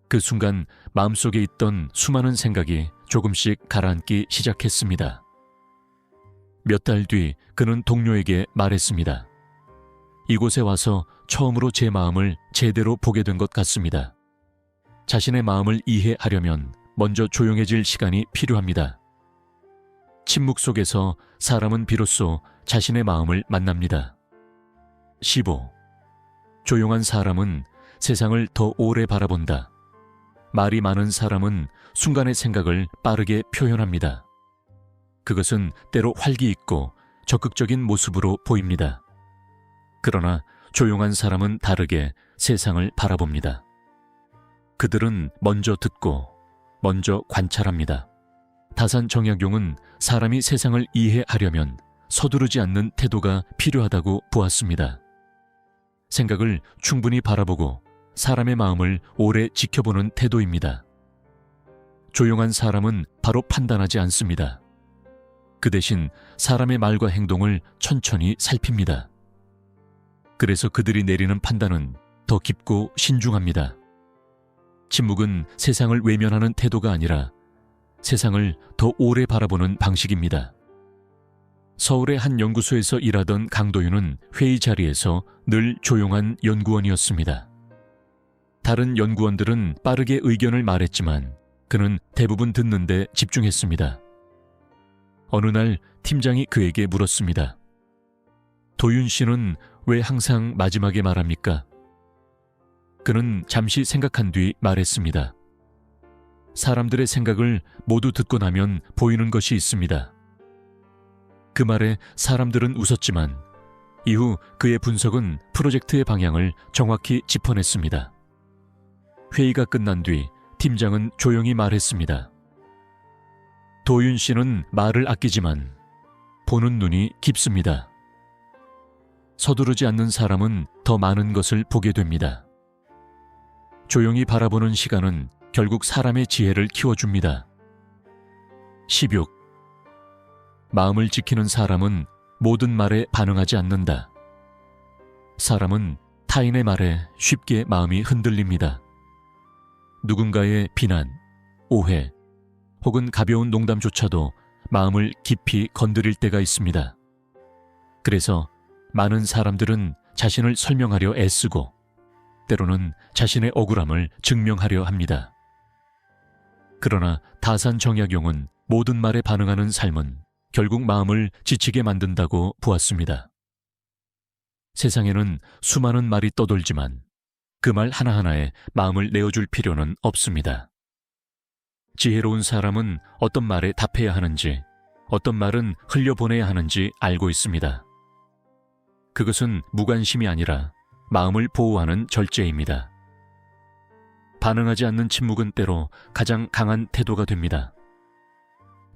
그 순간 마음속에 있던 수많은 생각이 조금씩 가라앉기 시작했습니다. 몇 달 뒤 그는 동료에게 말했습니다. 이곳에 와서 처음으로 제 마음을 제대로 보게 된 것 같습니다. 자신의 마음을 이해하려면 먼저 조용해질 시간이 필요합니다. 침묵 속에서 사람은 비로소 자신의 마음을 만납니다. 15. 조용한 사람은 세상을 더 오래 바라본다. 말이 많은 사람은 순간의 생각을 빠르게 표현합니다. 그것은 때로 활기 있고 적극적인 모습으로 보입니다. 그러나 조용한 사람은 다르게 세상을 바라봅니다. 그들은 먼저 듣고 먼저 관찰합니다. 다산 정약용은 사람이 세상을 이해하려면 서두르지 않는 태도가 필요하다고 보았습니다. 생각을 충분히 바라보고 사람의 마음을 오래 지켜보는 태도입니다. 조용한 사람은 바로 판단하지 않습니다. 그 대신 사람의 말과 행동을 천천히 살핍니다. 그래서 그들이 내리는 판단은 더 깊고 신중합니다. 침묵은 세상을 외면하는 태도가 아니라 세상을 더 오래 바라보는 방식입니다. 서울의 한 연구소에서 일하던 강도윤은 회의 자리에서 늘 조용한 연구원이었습니다. 다른 연구원들은 빠르게 의견을 말했지만 그는 대부분 듣는 데 집중했습니다. 어느 날 팀장이 그에게 물었습니다. 도윤 씨는 왜 항상 마지막에 말합니까? 그는 잠시 생각한 뒤 말했습니다. 사람들의 생각을 모두 듣고 나면 보이는 것이 있습니다. 그 말에 사람들은 웃었지만 이후 그의 분석은 프로젝트의 방향을 정확히 짚어냈습니다. 회의가 끝난 뒤 팀장은 조용히 말했습니다. 도윤 씨는 말을 아끼지만 보는 눈이 깊습니다. 서두르지 않는 사람은 더 많은 것을 보게 됩니다. 조용히 바라보는 시간은 결국 사람의 지혜를 키워줍니다. 16. 마음을 지키는 사람은 모든 말에 반응하지 않는다. 사람은 타인의 말에 쉽게 마음이 흔들립니다. 누군가의 비난, 오해, 혹은 가벼운 농담조차도 마음을 깊이 건드릴 때가 있습니다. 그래서 많은 사람들은 자신을 설명하려 애쓰고 때로는 자신의 억울함을 증명하려 합니다. 그러나 다산 정약용은 모든 말에 반응하는 삶은 결국 마음을 지치게 만든다고 보았습니다. 세상에는 수많은 말이 떠돌지만 그 말 하나하나에 마음을 내어줄 필요는 없습니다. 지혜로운 사람은 어떤 말에 답해야 하는지, 어떤 말은 흘려보내야 하는지 알고 있습니다. 그것은 무관심이 아니라 마음을 보호하는 절제입니다. 반응하지 않는 침묵은 때로 가장 강한 태도가 됩니다.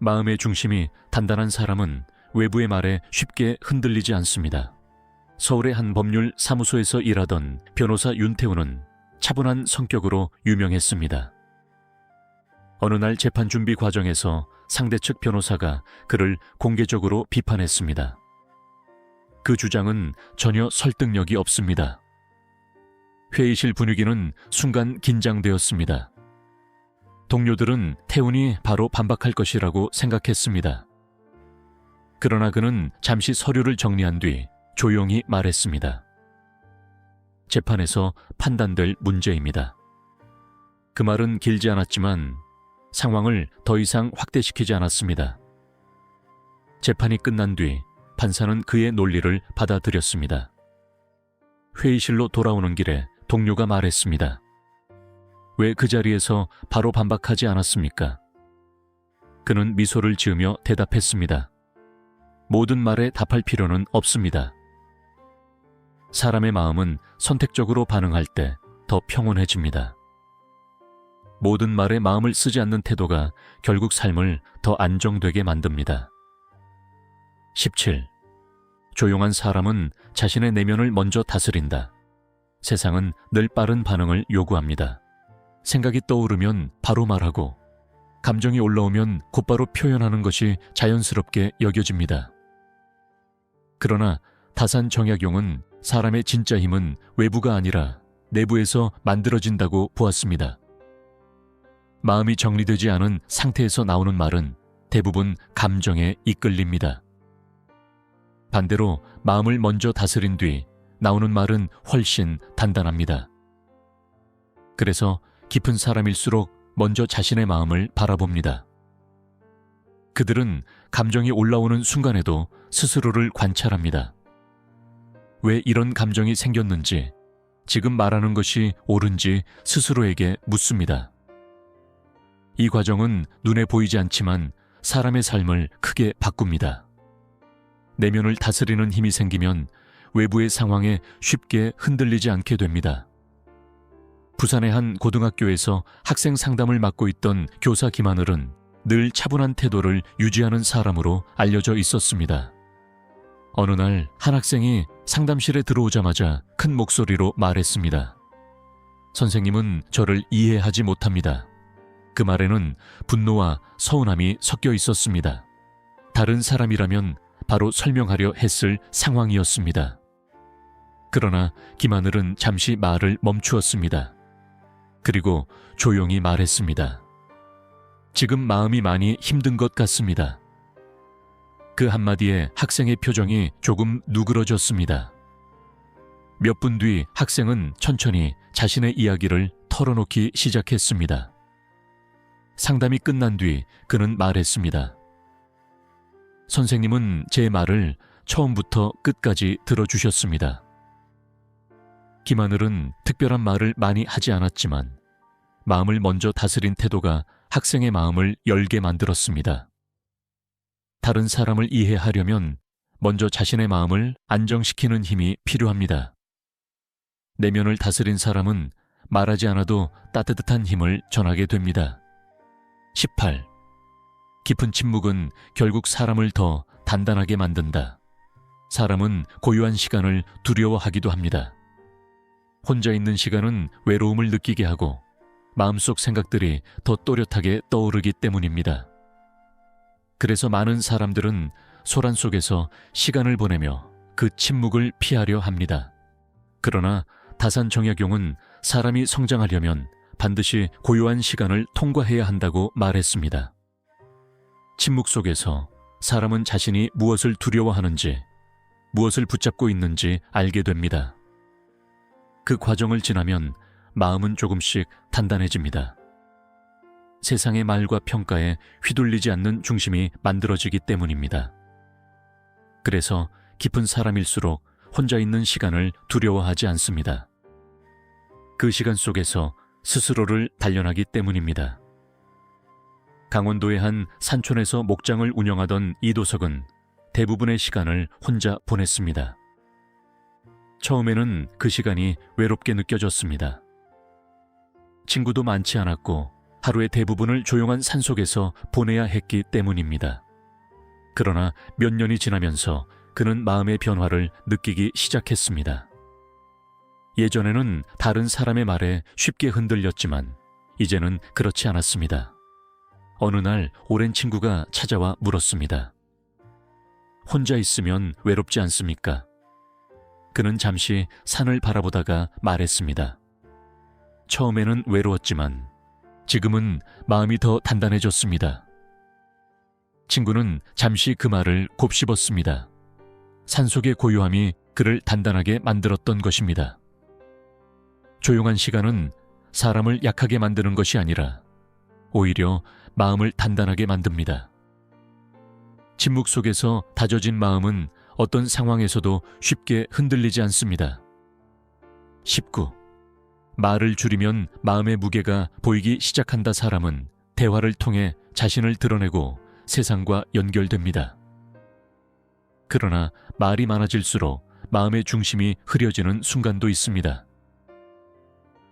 마음의 중심이 단단한 사람은 외부의 말에 쉽게 흔들리지 않습니다. 서울의 한 법률 사무소에서 일하던 변호사 윤태우는 차분한 성격으로 유명했습니다. 어느 날 재판 준비 과정에서 상대 측 변호사가 그를 공개적으로 비판했습니다. 그 주장은 전혀 설득력이 없습니다. 회의실 분위기는 순간 긴장되었습니다. 동료들은 태훈이 바로 반박할 것이라고 생각했습니다. 그러나 그는 잠시 서류를 정리한 뒤 조용히 말했습니다. 재판에서 판단될 문제입니다. 그 말은 길지 않았지만 상황을 더 이상 확대시키지 않았습니다. 재판이 끝난 뒤 판사는 그의 논리를 받아들였습니다. 회의실로 돌아오는 길에 동료가 말했습니다. 왜 그 자리에서 바로 반박하지 않았습니까? 그는 미소를 지으며 대답했습니다. 모든 말에 답할 필요는 없습니다. 사람의 마음은 선택적으로 반응할 때 더 평온해집니다. 모든 말에 마음을 쓰지 않는 태도가 결국 삶을 더 안정되게 만듭니다. 17. 조용한 사람은 자신의 내면을 먼저 다스린다. 세상은 늘 빠른 반응을 요구합니다. 생각이 떠오르면 바로 말하고, 감정이 올라오면 곧바로 표현하는 것이 자연스럽게 여겨집니다. 그러나 다산정약용은 사람의 진짜 힘은 외부가 아니라 내부에서 만들어진다고 보았습니다. 마음이 정리되지 않은 상태에서 나오는 말은 대부분 감정에 이끌립니다. 반대로 마음을 먼저 다스린 뒤 나오는 말은 훨씬 단단합니다. 그래서 깊은 사람일수록 먼저 자신의 마음을 바라봅니다. 그들은 감정이 올라오는 순간에도 스스로를 관찰합니다. 왜 이런 감정이 생겼는지, 지금 말하는 것이 옳은지 스스로에게 묻습니다. 이 과정은 눈에 보이지 않지만 사람의 삶을 크게 바꿉니다. 내면을 다스리는 힘이 생기면 외부의 상황에 쉽게 흔들리지 않게 됩니다. 부산의 한 고등학교에서 학생 상담을 맡고 있던 교사 김하늘은 늘 차분한 태도를 유지하는 사람으로 알려져 있었습니다. 어느 날 한 학생이 상담실에 들어오자마자 큰 목소리로 말했습니다. 선생님은 저를 이해하지 못합니다. 그 말에는 분노와 서운함이 섞여 있었습니다. 다른 사람이라면 바로 설명하려 했을 상황이었습니다. 그러나 김하늘은 잠시 말을 멈추었습니다. 그리고 조용히 말했습니다. 지금 마음이 많이 힘든 것 같습니다. 그 한마디에 학생의 표정이 조금 누그러졌습니다. 몇 분 뒤 학생은 천천히 자신의 이야기를 털어놓기 시작했습니다. 상담이 끝난 뒤 그는 말했습니다. 선생님은 제 말을 처음부터 끝까지 들어주셨습니다. 김하늘은 특별한 말을 많이 하지 않았지만 마음을 먼저 다스린 태도가 학생의 마음을 열게 만들었습니다. 다른 사람을 이해하려면 먼저 자신의 마음을 안정시키는 힘이 필요합니다. 내면을 다스린 사람은 말하지 않아도 따뜻한 힘을 전하게 됩니다. 18. 깊은 침묵은 결국 사람을 더 단단하게 만든다. 사람은 고요한 시간을 두려워하기도 합니다. 혼자 있는 시간은 외로움을 느끼게 하고 마음속 생각들이 더 또렷하게 떠오르기 때문입니다. 그래서 많은 사람들은 소란 속에서 시간을 보내며 그 침묵을 피하려 합니다. 그러나 다산정약용은 사람이 성장하려면 반드시 고요한 시간을 통과해야 한다고 말했습니다. 침묵 속에서 사람은 자신이 무엇을 두려워하는지, 무엇을 붙잡고 있는지 알게 됩니다. 그 과정을 지나면 마음은 조금씩 단단해집니다. 세상의 말과 평가에 휘둘리지 않는 중심이 만들어지기 때문입니다. 그래서 깊은 사람일수록 혼자 있는 시간을 두려워하지 않습니다. 그 시간 속에서 스스로를 단련하기 때문입니다. 강원도의 한 산촌에서 목장을 운영하던 이도석은 대부분의 시간을 혼자 보냈습니다. 처음에는 그 시간이 외롭게 느껴졌습니다. 친구도 많지 않았고 하루의 대부분을 조용한 산속에서 보내야 했기 때문입니다. 그러나 몇 년이 지나면서 그는 마음의 변화를 느끼기 시작했습니다. 예전에는 다른 사람의 말에 쉽게 흔들렸지만 이제는 그렇지 않았습니다. 어느 날 오랜 친구가 찾아와 물었습니다. 혼자 있으면 외롭지 않습니까? 그는 잠시 산을 바라보다가 말했습니다. 처음에는 외로웠지만 지금은 마음이 더 단단해졌습니다. 친구는 잠시 그 말을 곱씹었습니다. 산속의 고요함이 그를 단단하게 만들었던 것입니다. 조용한 시간은 사람을 약하게 만드는 것이 아니라 오히려 마음을 단단하게 만듭니다. 침묵 속에서 다져진 마음은 어떤 상황에서도 쉽게 흔들리지 않습니다. 19. 말을 줄이면 마음의 무게가 보이기 시작한다. 사람은 대화를 통해 자신을 드러내고 세상과 연결됩니다. 그러나 말이 많아질수록 마음의 중심이 흐려지는 순간도 있습니다.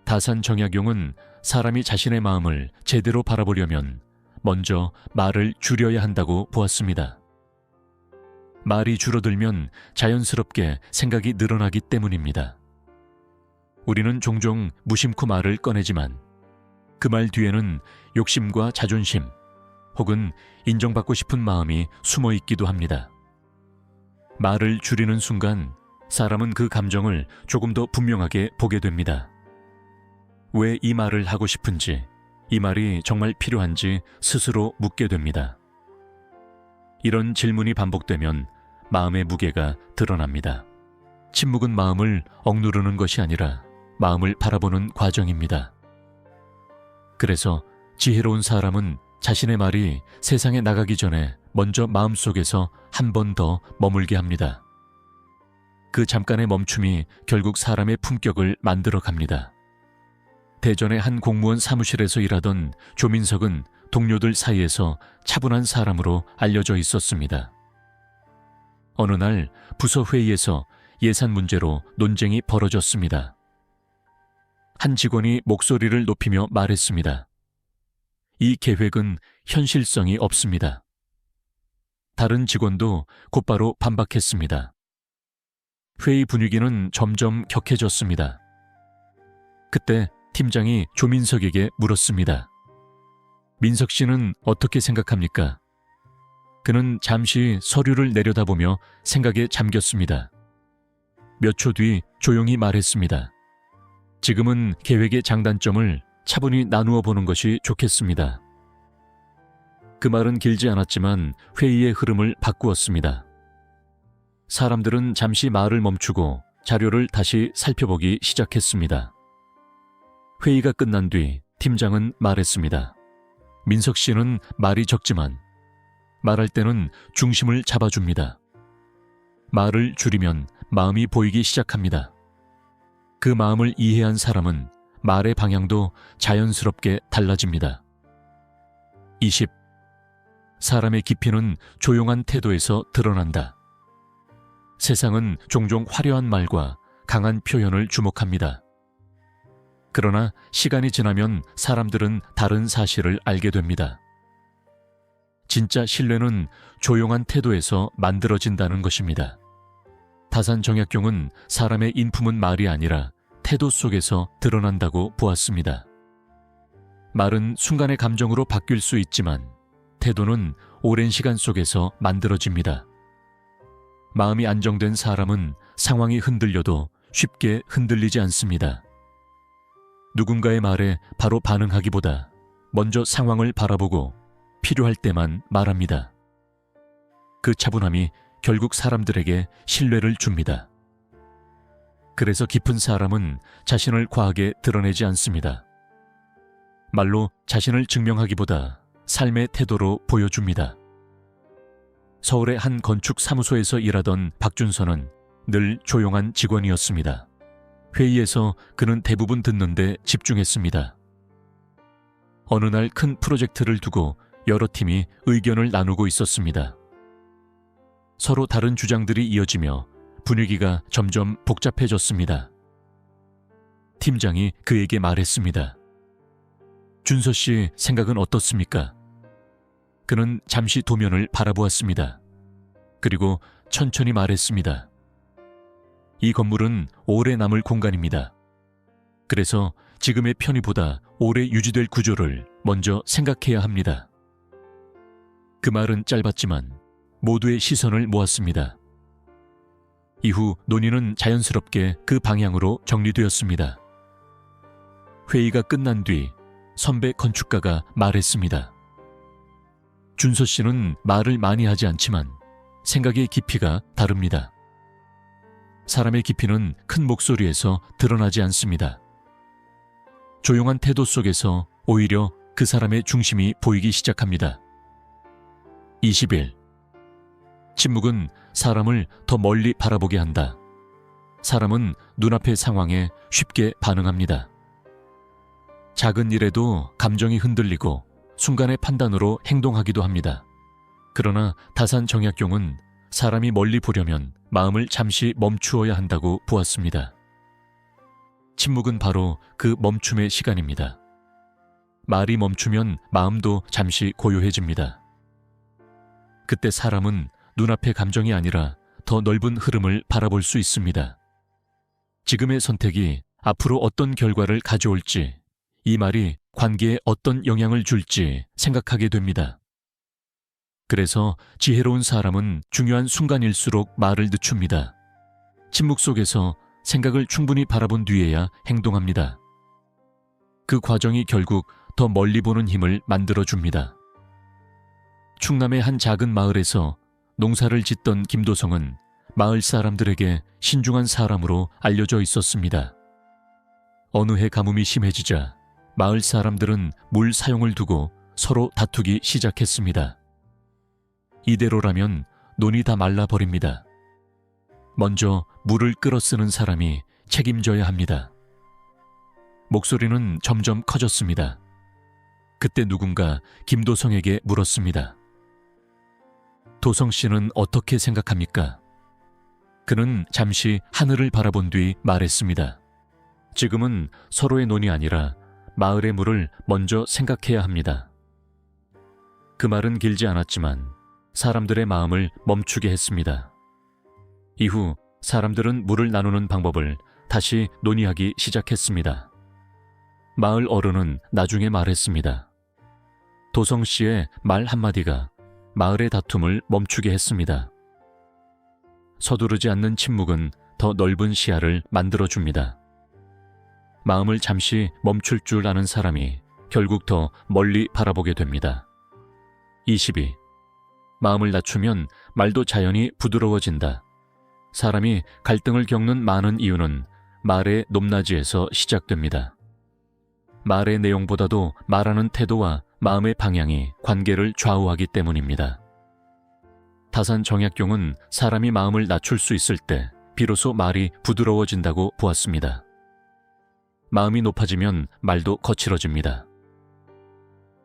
다산 정약용은 사람이 자신의 마음을 제대로 바라보려면 먼저 말을 줄여야 한다고 보았습니다. 말이 줄어들면 자연스럽게 생각이 늘어나기 때문입니다. 우리는 종종 무심코 말을 꺼내지만 그 말 뒤에는 욕심과 자존심 혹은 인정받고 싶은 마음이 숨어 있기도 합니다. 말을 줄이는 순간 사람은 그 감정을 조금 더 분명하게 보게 됩니다. 왜 이 말을 하고 싶은지, 이 말이 정말 필요한지 스스로 묻게 됩니다. 이런 질문이 반복되면 마음의 무게가 드러납니다. 침묵은 마음을 억누르는 것이 아니라 마음을 바라보는 과정입니다. 그래서 지혜로운 사람은 자신의 말이 세상에 나가기 전에 먼저 마음속에서 한 번 더 머물게 합니다. 그 잠깐의 멈춤이 결국 사람의 품격을 만들어 갑니다. 대전의 한 공무원 사무실에서 일하던 조민석은 동료들 사이에서 차분한 사람으로 알려져 있었습니다. 어느 날 부서 회의에서 예산 문제로 논쟁이 벌어졌습니다. 한 직원이 목소리를 높이며 말했습니다. 이 계획은 현실성이 없습니다. 다른 직원도 곧바로 반박했습니다. 회의 분위기는 점점 격해졌습니다. 그때 팀장이 조민석에게 물었습니다. 민석 씨는 어떻게 생각합니까? 그는 잠시 서류를 내려다보며 생각에 잠겼습니다. 몇 초 뒤 조용히 말했습니다. 지금은 계획의 장단점을 차분히 나누어 보는 것이 좋겠습니다. 그 말은 길지 않았지만 회의의 흐름을 바꾸었습니다. 사람들은 잠시 말을 멈추고 자료를 다시 살펴보기 시작했습니다. 회의가 끝난 뒤 팀장은 말했습니다. 민석 씨는 말이 적지만 말할 때는 중심을 잡아줍니다. 말을 줄이면 마음이 보이기 시작합니다. 그 마음을 이해한 사람은 말의 방향도 자연스럽게 달라집니다. 20. 사람의 깊이는 조용한 태도에서 드러난다. 세상은 종종 화려한 말과 강한 표현을 주목합니다. 그러나 시간이 지나면 사람들은 다른 사실을 알게 됩니다. 진짜 신뢰는 조용한 태도에서 만들어진다는 것입니다. 다산 정약용은 사람의 인품은 말이 아니라 태도 속에서 드러난다고 보았습니다. 말은 순간의 감정으로 바뀔 수 있지만 태도는 오랜 시간 속에서 만들어집니다. 마음이 안정된 사람은 상황이 흔들려도 쉽게 흔들리지 않습니다. 누군가의 말에 바로 반응하기보다 먼저 상황을 바라보고 필요할 때만 말합니다. 그 차분함이 결국 사람들에게 신뢰를 줍니다. 그래서 깊은 사람은 자신을 과하게 드러내지 않습니다. 말로 자신을 증명하기보다 삶의 태도로 보여줍니다. 서울의 한 건축 사무소에서 일하던 박준서는 늘 조용한 직원이었습니다. 회의에서 그는 대부분 듣는데 집중했습니다. 어느 날 큰 프로젝트를 두고 여러 팀이 의견을 나누고 있었습니다. 서로 다른 주장들이 이어지며 분위기가 점점 복잡해졌습니다. 팀장이 그에게 말했습니다. 준서 씨 생각은 어떻습니까? 그는 잠시 도면을 바라보았습니다. 그리고 천천히 말했습니다. 이 건물은 오래 남을 공간입니다. 그래서 지금의 편의보다 오래 유지될 구조를 먼저 생각해야 합니다. 그 말은 짧았지만 모두의 시선을 모았습니다. 이후 논의는 자연스럽게 그 방향으로 정리되었습니다. 회의가 끝난 뒤 선배 건축가가 말했습니다. 준서 씨는 말을 많이 하지 않지만 생각의 깊이가 다릅니다. 사람의 깊이는 큰 목소리에서 드러나지 않습니다. 조용한 태도 속에서 오히려 그 사람의 중심이 보이기 시작합니다. 20일. 침묵은 사람을 더 멀리 바라보게 한다. 사람은 눈앞의 상황에 쉽게 반응합니다. 작은 일에도 감정이 흔들리고 순간의 판단으로 행동하기도 합니다. 그러나 다산 정약용은 사람이 멀리 보려면 마음을 잠시 멈추어야 한다고 보았습니다. 침묵은 바로 그 멈춤의 시간입니다. 말이 멈추면 마음도 잠시 고요해집니다. 그때 사람은 눈앞의 감정이 아니라 더 넓은 흐름을 바라볼 수 있습니다. 지금의 선택이 앞으로 어떤 결과를 가져올지, 이 말이 관계에 어떤 영향을 줄지 생각하게 됩니다. 그래서 지혜로운 사람은 중요한 순간일수록 말을 늦춥니다. 침묵 속에서 생각을 충분히 바라본 뒤에야 행동합니다. 그 과정이 결국 더 멀리 보는 힘을 만들어줍니다. 충남의 한 작은 마을에서 농사를 짓던 김도성은 마을 사람들에게 신중한 사람으로 알려져 있었습니다. 어느 해 가뭄이 심해지자 마을 사람들은 물 사용을 두고 서로 다투기 시작했습니다. 이대로라면 논이 다 말라버립니다. 먼저 물을 끌어 쓰는 사람이 책임져야 합니다. 목소리는 점점 커졌습니다. 그때 누군가 김도성에게 물었습니다. 도성 씨는 어떻게 생각합니까? 그는 잠시 하늘을 바라본 뒤 말했습니다. 지금은 서로의 논이 아니라 마을의 물을 먼저 생각해야 합니다. 그 말은 길지 않았지만 사람들의 마음을 멈추게 했습니다. 이후 사람들은 물을 나누는 방법을 다시 논의하기 시작했습니다. 마을 어른은 나중에 말했습니다. 도성 씨의 말 한마디가 마을의 다툼을 멈추게 했습니다. 서두르지 않는 침묵은 더 넓은 시야를 만들어줍니다. 마음을 잠시 멈출 줄 아는 사람이 결국 더 멀리 바라보게 됩니다. 22. 마음을 낮추면 말도 자연히 부드러워진다. 사람이 갈등을 겪는 많은 이유는 말의 높낮이에서 시작됩니다. 말의 내용보다도 말하는 태도와 마음의 방향이 관계를 좌우하기 때문입니다. 다산 정약용은 사람이 마음을 낮출 수 있을 때 비로소 말이 부드러워진다고 보았습니다. 마음이 높아지면 말도 거칠어집니다.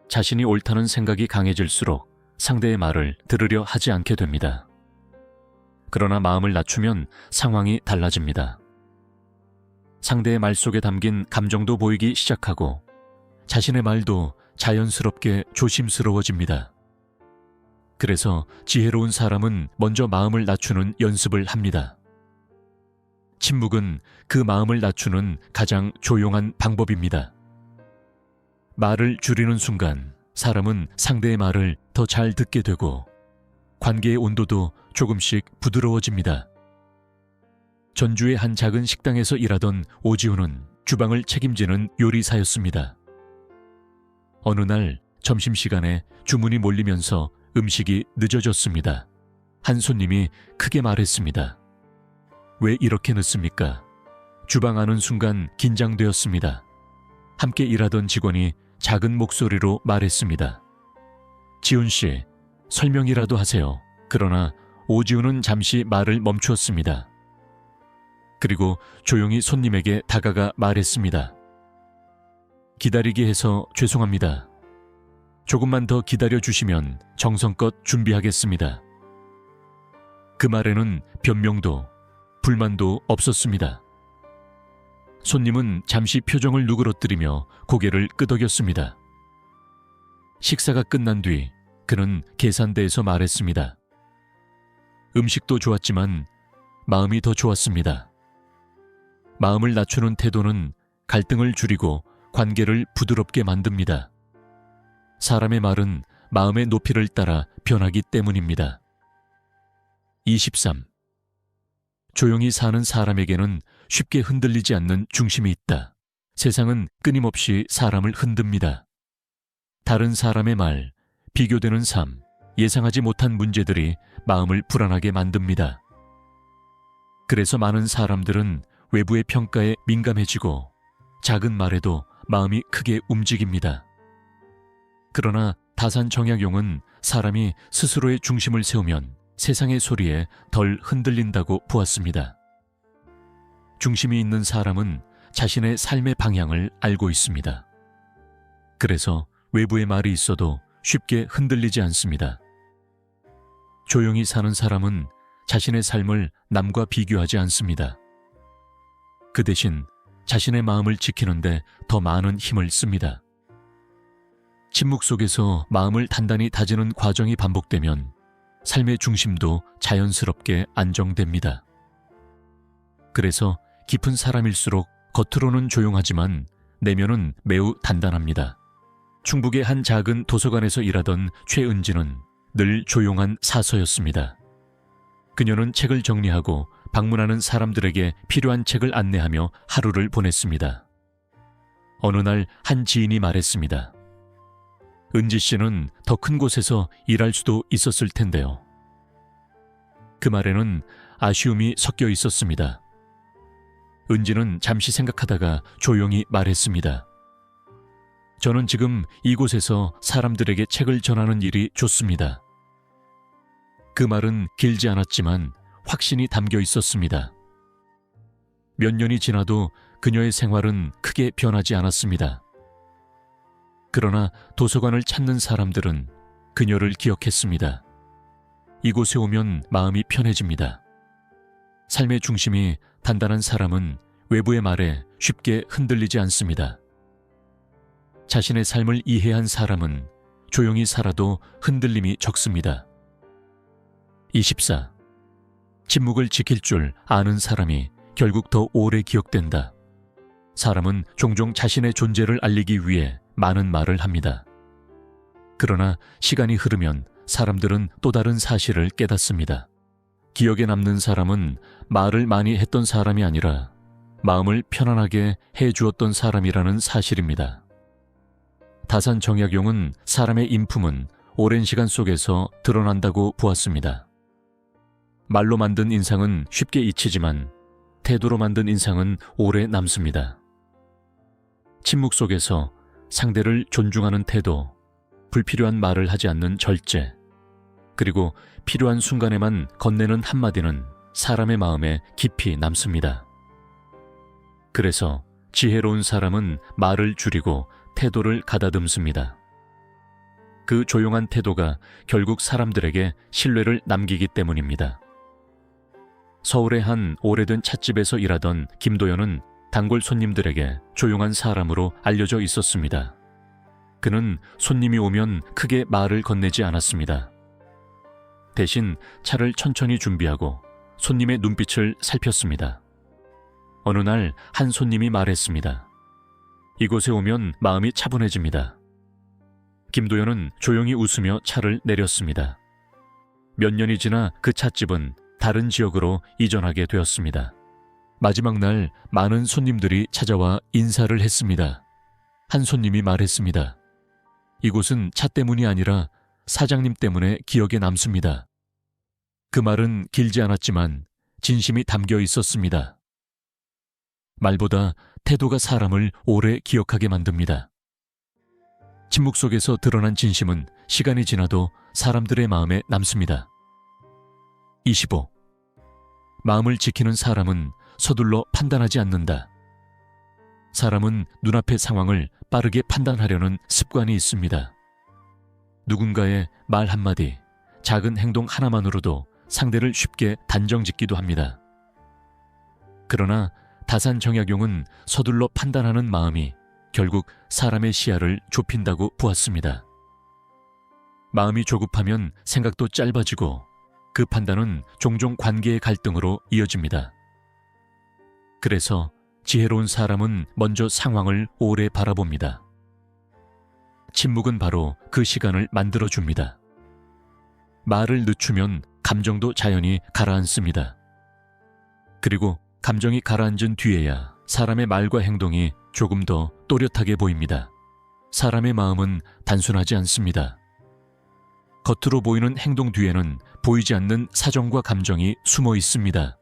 자신이 옳다는 생각이 강해질수록 상대의 말을 들으려 하지 않게 됩니다. 그러나 마음을 낮추면 상황이 달라집니다. 상대의 말 속에 담긴 감정도 보이기 시작하고 자신의 말도 자연스럽게 조심스러워집니다. 그래서 지혜로운 사람은 먼저 마음을 낮추는 연습을 합니다. 침묵은 그 마음을 낮추는 가장 조용한 방법입니다. 말을 줄이는 순간 사람은 상대의 말을 더 잘 듣게 되고 관계의 온도도 조금씩 부드러워집니다. 전주의 한 작은 식당에서 일하던 오지훈은 주방을 책임지는 요리사였습니다. 어느 날 점심시간에 주문이 몰리면서 음식이 늦어졌습니다. 한 손님이 크게 말했습니다. 왜 이렇게 늦습니까? 주방 안은 순간 긴장되었습니다. 함께 일하던 직원이 작은 목소리로 말했습니다. 지훈 씨, 설명이라도 하세요. 그러나 오지훈은 잠시 말을 멈추었습니다. 그리고 조용히 손님에게 다가가 말했습니다. 기다리게 해서 죄송합니다. 조금만 더 기다려주시면 정성껏 준비하겠습니다. 그 말에는 변명도 불만도 없었습니다. 손님은 잠시 표정을 누그러뜨리며 고개를 끄덕였습니다. 식사가 끝난 뒤 그는 계산대에서 말했습니다. 음식도 좋았지만 마음이 더 좋았습니다. 마음을 낮추는 태도는 갈등을 줄이고 관계를 부드럽게 만듭니다. 사람의 말은 마음의 높이를 따라 변하기 때문입니다. 23. 조용히 사는 사람에게는 쉽게 흔들리지 않는 중심이 있다. 세상은 끊임없이 사람을 흔듭니다. 다른 사람의 말, 비교되는 삶, 예상하지 못한 문제들이 마음을 불안하게 만듭니다. 그래서 많은 사람들은 외부의 평가에 민감해지고 작은 말에도 마음이 크게 움직입니다. 그러나 다산정약용은 사람이 스스로의 중심을 세우면 세상의 소리에 덜 흔들린다고 보았습니다. 중심이 있는 사람은 자신의 삶의 방향을 알고 있습니다. 그래서 외부의 말이 있어도 쉽게 흔들리지 않습니다. 조용히 사는 사람은 자신의 삶을 남과 비교하지 않습니다. 그 대신 자신의 마음을 지키는데 더 많은 힘을 씁니다. 침묵 속에서 마음을 단단히 다지는 과정이 반복되면 삶의 중심도 자연스럽게 안정됩니다. 그래서 깊은 사람일수록 겉으로는 조용하지만 내면은 매우 단단합니다. 충북의 한 작은 도서관에서 일하던 최은지는 늘 조용한 사서였습니다. 그녀는 책을 정리하고 방문하는 사람들에게 필요한 책을 안내하며 하루를 보냈습니다. 어느 날 한 지인이 말했습니다. 은지 씨는 더 큰 곳에서 일할 수도 있었을 텐데요. 그 말에는 아쉬움이 섞여 있었습니다. 은지는 잠시 생각하다가 조용히 말했습니다. 저는 지금 이곳에서 사람들에게 책을 전하는 일이 좋습니다. 그 말은 길지 않았지만 확신이 담겨 있었습니다. 몇 년이 지나도 그녀의 생활은 크게 변하지 않았습니다. 그러나 도서관을 찾는 사람들은 그녀를 기억했습니다. 이곳에 오면 마음이 편해집니다. 삶의 중심이 단단한 사람은 외부의 말에 쉽게 흔들리지 않습니다. 자신의 삶을 이해한 사람은 조용히 살아도 흔들림이 적습니다. 24. 침묵을 지킬 줄 아는 사람이 결국 더 오래 기억된다. 사람은 종종 자신의 존재를 알리기 위해 많은 말을 합니다. 그러나 시간이 흐르면 사람들은 또 다른 사실을 깨닫습니다. 기억에 남는 사람은 말을 많이 했던 사람이 아니라 마음을 편안하게 해주었던 사람이라는 사실입니다. 다산정약용은 사람의 인품은 오랜 시간 속에서 드러난다고 보았습니다. 말로 만든 인상은 쉽게 잊히지만 태도로 만든 인상은 오래 남습니다. 침묵 속에서 상대를 존중하는 태도, 불필요한 말을 하지 않는 절제, 그리고 필요한 순간에만 건네는 한마디는 사람의 마음에 깊이 남습니다. 그래서 지혜로운 사람은 말을 줄이고 태도를 가다듬습니다. 그 조용한 태도가 결국 사람들에게 신뢰를 남기기 때문입니다. 서울의 한 오래된 찻집에서 일하던 김도연은 단골 손님들에게 조용한 사람으로 알려져 있었습니다. 그는 손님이 오면 크게 말을 건네지 않았습니다. 대신 차를 천천히 준비하고 손님의 눈빛을 살폈습니다. 어느 날 한 손님이 말했습니다. 이곳에 오면 마음이 차분해집니다. 김도연은 조용히 웃으며 차를 내렸습니다. 몇 년이 지나 그 찻집은 다른 지역으로 이전하게 되었습니다. 마지막 날 많은 손님들이 찾아와 인사를 했습니다. 한 손님이 말했습니다. 이곳은 차 때문이 아니라 사장님 때문에 기억에 남습니다. 그 말은 길지 않았지만 진심이 담겨 있었습니다. 말보다 태도가 사람을 오래 기억하게 만듭니다. 침묵 속에서 드러난 진심은 시간이 지나도 사람들의 마음에 남습니다. 25. 마음을 지키는 사람은 서둘러 판단하지 않는다. 사람은 눈앞의 상황을 빠르게 판단하려는 습관이 있습니다. 누군가의 말 한마디, 작은 행동 하나만으로도 상대를 쉽게 단정짓기도 합니다. 그러나 다산정약용은 서둘러 판단하는 마음이 결국 사람의 시야를 좁힌다고 보았습니다. 마음이 조급하면 생각도 짧아지고 그 판단은 종종 관계의 갈등으로 이어집니다. 그래서 지혜로운 사람은 먼저 상황을 오래 바라봅니다. 침묵은 바로 그 시간을 만들어줍니다. 말을 늦추면 감정도 자연히 가라앉습니다. 그리고 감정이 가라앉은 뒤에야 사람의 말과 행동이 조금 더 또렷하게 보입니다. 사람의 마음은 단순하지 않습니다. 겉으로 보이는 행동 뒤에는 보이지 않는 사정과 감정이 숨어 있습니다.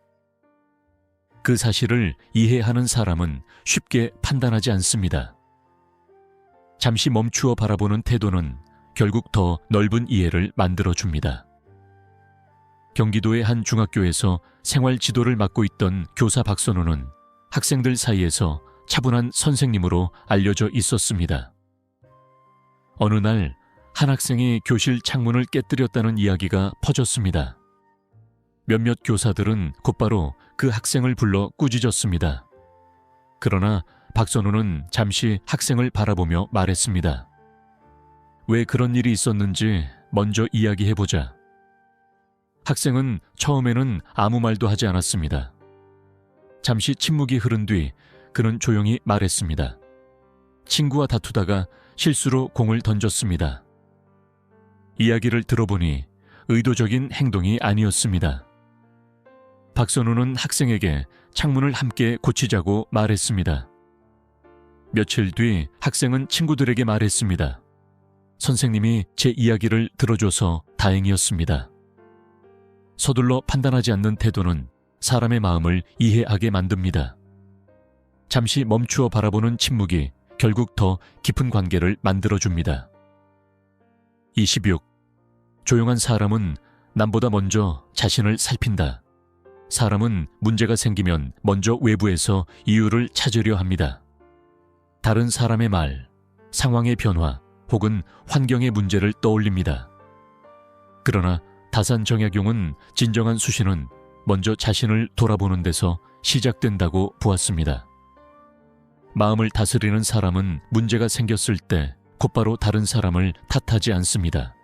그 사실을 이해하는 사람은 쉽게 판단하지 않습니다. 잠시 멈추어 바라보는 태도는 결국 더 넓은 이해를 만들어줍니다. 경기도의 한 중학교에서 생활 지도를 맡고 있던 교사 박선우는 학생들 사이에서 차분한 선생님으로 알려져 있었습니다. 어느 날 한 학생이 교실 창문을 깨뜨렸다는 이야기가 퍼졌습니다. 몇몇 교사들은 곧바로 그 학생을 불러 꾸짖었습니다. 그러나 박선우는 잠시 학생을 바라보며 말했습니다. 왜 그런 일이 있었는지 먼저 이야기해보자. 학생은 처음에는 아무 말도 하지 않았습니다. 잠시 침묵이 흐른 뒤 그는 조용히 말했습니다. 친구와 다투다가 실수로 공을 던졌습니다. 이야기를 들어보니 의도적인 행동이 아니었습니다. 박선우는 학생에게 창문을 함께 고치자고 말했습니다. 며칠 뒤 학생은 친구들에게 말했습니다. 선생님이 제 이야기를 들어줘서 다행이었습니다. 서둘러 판단하지 않는 태도는 사람의 마음을 이해하게 만듭니다. 잠시 멈추어 바라보는 침묵이 결국 더 깊은 관계를 만들어줍니다. 26. 조용한 사람은 남보다 먼저 자신을 살핀다. 사람은 문제가 생기면 먼저 외부에서 이유를 찾으려 합니다. 다른 사람의 말, 상황의 변화 혹은 환경의 문제를 떠올립니다. 그러나 다산정약용은 진정한 수신은 먼저 자신을 돌아보는 데서 시작된다고 보았습니다. 마음을 다스리는 사람은 문제가 생겼을 때 곧바로 다른 사람을 탓하지 않습니다.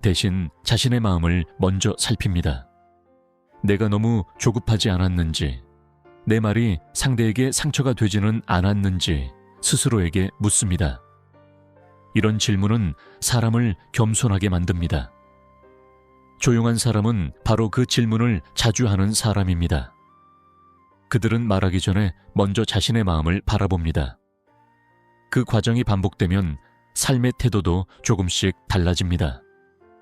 대신 자신의 마음을 먼저 살핍니다. 내가 너무 조급하지 않았는지, 내 말이 상대에게 상처가 되지는 않았는지 스스로에게 묻습니다. 이런 질문은 사람을 겸손하게 만듭니다. 조용한 사람은 바로 그 질문을 자주 하는 사람입니다. 그들은 말하기 전에 먼저 자신의 마음을 바라봅니다. 그 과정이 반복되면 삶의 태도도 조금씩 달라집니다.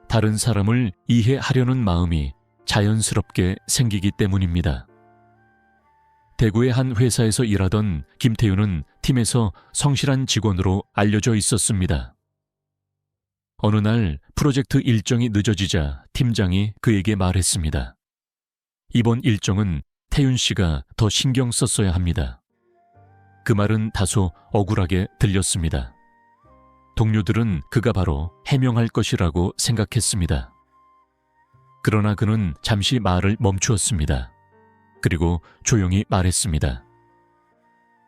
다른 사람을 이해하려는 마음이 자연스럽게 생기기 때문입니다. 대구의 한 회사에서 일하던 김태윤은 팀에서 성실한 직원으로 알려져 있었습니다. 어느 날 프로젝트 일정이 늦어지자 팀장이 그에게 말했습니다. 이번 일정은 태윤 씨가 더 신경 썼어야 합니다. 그 말은 다소 억울하게 들렸습니다. 동료들은 그가 바로 해명할 것이라고 생각했습니다. 그러나 그는 잠시 말을 멈추었습니다. 그리고 조용히 말했습니다.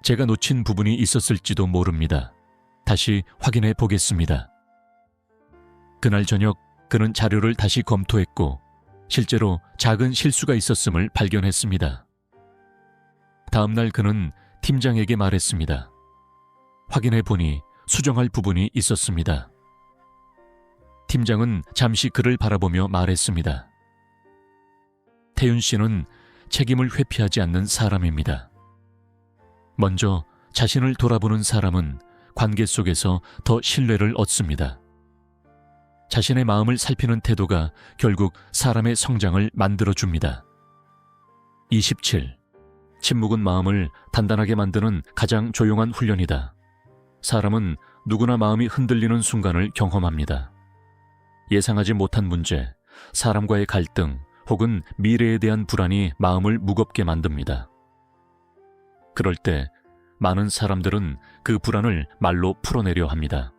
제가 놓친 부분이 있었을지도 모릅니다. 다시 확인해 보겠습니다. 그날 저녁 그는 자료를 다시 검토했고 실제로 작은 실수가 있었음을 발견했습니다. 다음 날 그는 팀장에게 말했습니다. 확인해 보니 수정할 부분이 있었습니다. 팀장은 잠시 그를 바라보며 말했습니다. 태윤 씨는 책임을 회피하지 않는 사람입니다. 먼저 자신을 돌아보는 사람은 관계 속에서 더 신뢰를 얻습니다. 자신의 마음을 살피는 태도가 결국 사람의 성장을 만들어줍니다. 27. 침묵은 마음을 단단하게 만드는 가장 조용한 훈련이다. 사람은 누구나 마음이 흔들리는 순간을 경험합니다. 예상하지 못한 문제, 사람과의 갈등 혹은 미래에 대한 불안이 마음을 무겁게 만듭니다. 그럴 때 많은 사람들은 그 불안을 말로 풀어내려 합니다.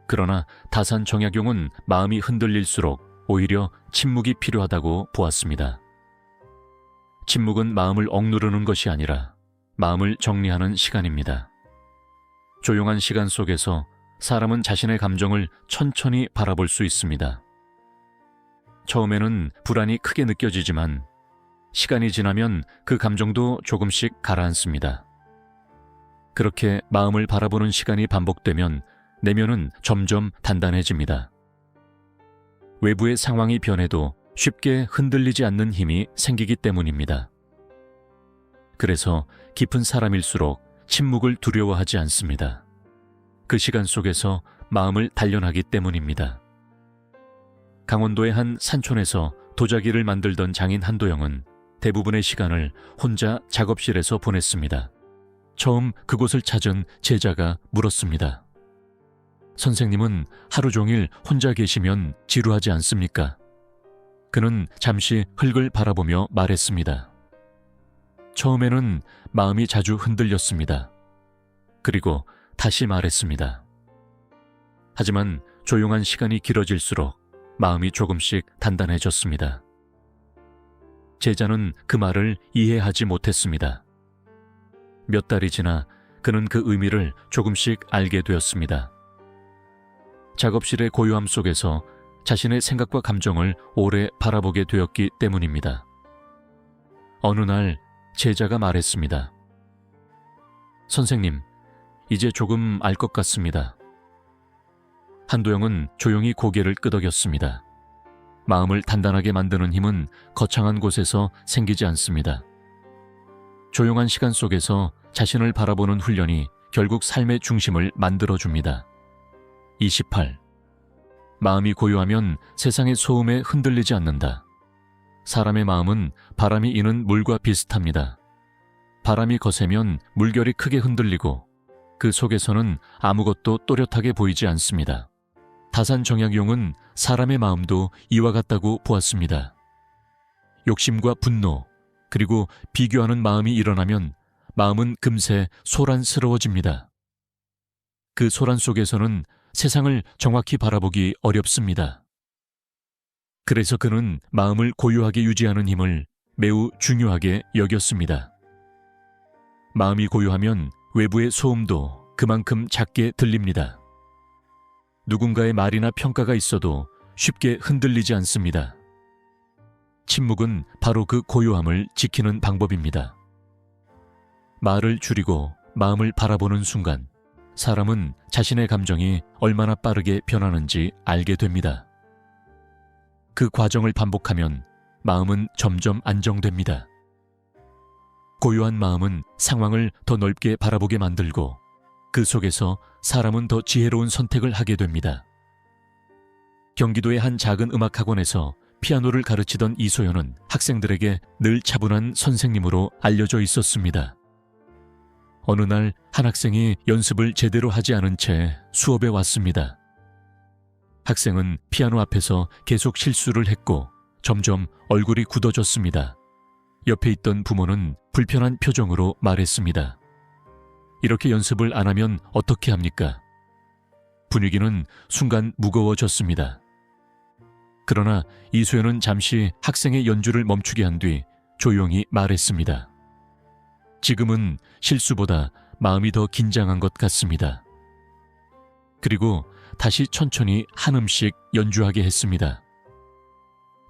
그러나 다산정약용은 마음이 흔들릴수록 오히려 침묵이 필요하다고 보았습니다. 침묵은 마음을 억누르는 것이 아니라 마음을 정리하는 시간입니다. 조용한 시간 속에서 사람은 자신의 감정을 천천히 바라볼 수 있습니다. 처음에는 불안이 크게 느껴지지만 시간이 지나면 그 감정도 조금씩 가라앉습니다. 그렇게 마음을 바라보는 시간이 반복되면 내면은 점점 단단해집니다. 외부의 상황이 변해도 쉽게 흔들리지 않는 힘이 생기기 때문입니다. 그래서 깊은 사람일수록 침묵을 두려워하지 않습니다. 그 시간 속에서 마음을 단련하기 때문입니다. 강원도의 한 산촌에서 도자기를 만들던 장인 한도영은 대부분의 시간을 혼자 작업실에서 보냈습니다. 처음 그곳을 찾은 제자가 물었습니다. 선생님은 하루 종일 혼자 계시면 지루하지 않습니까? 그는 잠시 흙을 바라보며 말했습니다. 처음에는 마음이 자주 흔들렸습니다. 그리고 다시 말했습니다. 하지만 조용한 시간이 길어질수록 마음이 조금씩 단단해졌습니다. 제자는 그 말을 이해하지 못했습니다. 몇 달이 지나 그는 그 의미를 조금씩 알게 되었습니다. 작업실의 고요함 속에서 자신의 생각과 감정을 오래 바라보게 되었기 때문입니다. 어느 날 제자가 말했습니다. 선생님, 이제 조금 알 것 같습니다. 한도영은 조용히 고개를 끄덕였습니다. 마음을 단단하게 만드는 힘은 거창한 곳에서 생기지 않습니다. 조용한 시간 속에서 자신을 바라보는 훈련이 결국 삶의 중심을 만들어줍니다. 28. 마음이 고요하면 세상의 소음에 흔들리지 않는다. 사람의 마음은 바람이 이는 물과 비슷합니다. 바람이 거세면 물결이 크게 흔들리고 그 속에서는 아무것도 또렷하게 보이지 않습니다. 다산 정약용은 사람의 마음도 이와 같다고 보았습니다. 욕심과 분노, 그리고 비교하는 마음이 일어나면 마음은 금세 소란스러워집니다. 그 소란 속에서는 세상을 정확히 바라보기 어렵습니다. 그래서 그는 마음을 고요하게 유지하는 힘을 매우 중요하게 여겼습니다. 마음이 고요하면 외부의 소음도 그만큼 작게 들립니다. 누군가의 말이나 평가가 있어도 쉽게 흔들리지 않습니다. 침묵은 바로 그 고요함을 지키는 방법입니다. 말을 줄이고 마음을 바라보는 순간 사람은 자신의 감정이 얼마나 빠르게 변하는지 알게 됩니다. 그 과정을 반복하면 마음은 점점 안정됩니다. 고요한 마음은 상황을 더 넓게 바라보게 만들고 그 속에서 사람은 더 지혜로운 선택을 하게 됩니다. 경기도의 한 작은 음악학원에서 피아노를 가르치던 이소연은 학생들에게 늘 차분한 선생님으로 알려져 있었습니다. 어느 날 한 학생이 연습을 제대로 하지 않은 채 수업에 왔습니다. 학생은 피아노 앞에서 계속 실수를 했고 점점 얼굴이 굳어졌습니다. 옆에 있던 부모는 불편한 표정으로 말했습니다. 이렇게 연습을 안 하면 어떻게 합니까? 분위기는 순간 무거워졌습니다. 그러나 이소연은 잠시 학생의 연주를 멈추게 한 뒤 조용히 말했습니다. 지금은 실수보다 마음이 더 긴장한 것 같습니다. 그리고 다시 천천히 한 음씩 연주하게 했습니다.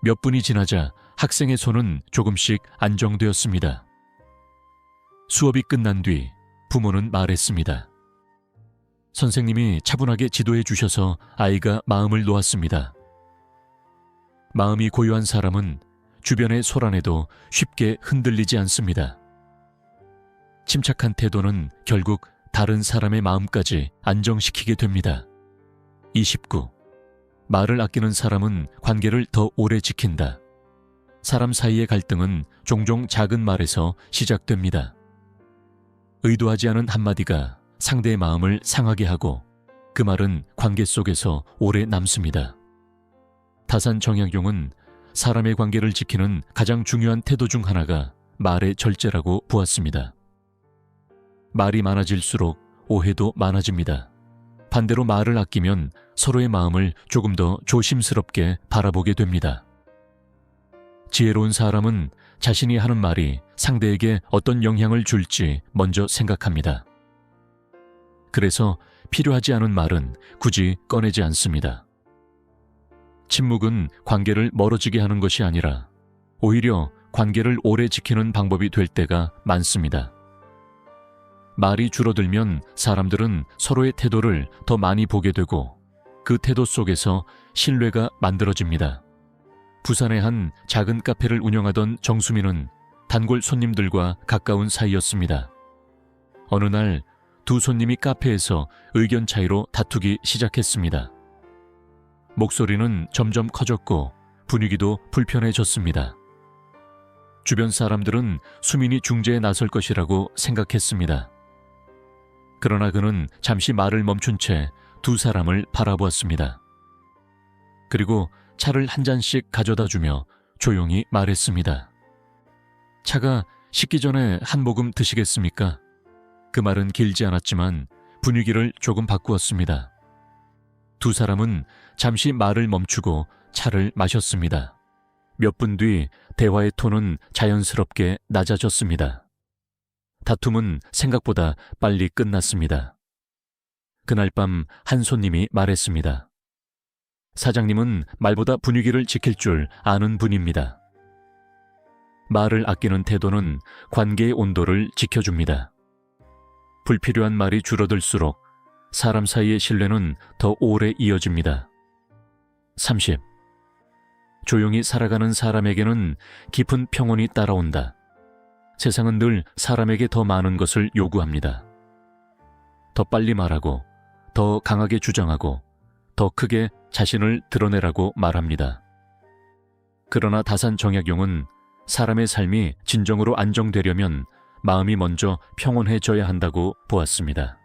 몇 분이 지나자 학생의 손은 조금씩 안정되었습니다. 수업이 끝난 뒤 부모는 말했습니다. 선생님이 차분하게 지도해 주셔서 아이가 마음을 놓았습니다. 마음이 고요한 사람은 주변의 소란에도 쉽게 흔들리지 않습니다. 침착한 태도는 결국 다른 사람의 마음까지 안정시키게 됩니다. 29. 말을 아끼는 사람은 관계를 더 오래 지킨다. 사람 사이의 갈등은 종종 작은 말에서 시작됩니다. 의도하지 않은 한마디가 상대의 마음을 상하게 하고 그 말은 관계 속에서 오래 남습니다. 다산 정약용은 사람의 관계를 지키는 가장 중요한 태도 중 하나가 말의 절제라고 보았습니다. 말이 많아질수록 오해도 많아집니다. 반대로 말을 아끼면 서로의 마음을 조금 더 조심스럽게 바라보게 됩니다. 지혜로운 사람은 자신이 하는 말이 상대에게 어떤 영향을 줄지 먼저 생각합니다. 그래서 필요하지 않은 말은 굳이 꺼내지 않습니다. 침묵은 관계를 멀어지게 하는 것이 아니라 오히려 관계를 오래 지키는 방법이 될 때가 많습니다. 말이 줄어들면 사람들은 서로의 태도를 더 많이 보게 되고 그 태도 속에서 신뢰가 만들어집니다. 부산의 한 작은 카페를 운영하던 정수민은 단골 손님들과 가까운 사이였습니다. 어느 날 두 손님이 카페에서 의견 차이로 다투기 시작했습니다. 목소리는 점점 커졌고 분위기도 불편해졌습니다. 주변 사람들은 수민이 중재에 나설 것이라고 생각했습니다. 그러나 그는 잠시 말을 멈춘 채 두 사람을 바라보았습니다. 그리고 차를 한 잔씩 가져다 주며 조용히 말했습니다. 차가 식기 전에 한 모금 드시겠습니까? 그 말은 길지 않았지만 분위기를 조금 바꾸었습니다. 두 사람은 잠시 말을 멈추고 차를 마셨습니다. 몇 분 뒤 대화의 톤은 자연스럽게 낮아졌습니다. 다툼은 생각보다 빨리 끝났습니다. 그날 밤 한 손님이 말했습니다. 사장님은 말보다 분위기를 지킬 줄 아는 분입니다. 말을 아끼는 태도는 관계의 온도를 지켜줍니다. 불필요한 말이 줄어들수록 사람 사이의 신뢰는 더 오래 이어집니다. 30. 조용히 살아가는 사람에게는 깊은 평온이 따라온다. 세상은 늘 사람에게 더 많은 것을 요구합니다. 더 빨리 말하고, 더 강하게 주장하고, 더 크게 자신을 드러내라고 말합니다. 그러나 다산 정약용은 사람의 삶이 진정으로 안정되려면 마음이 먼저 평온해져야 한다고 보았습니다.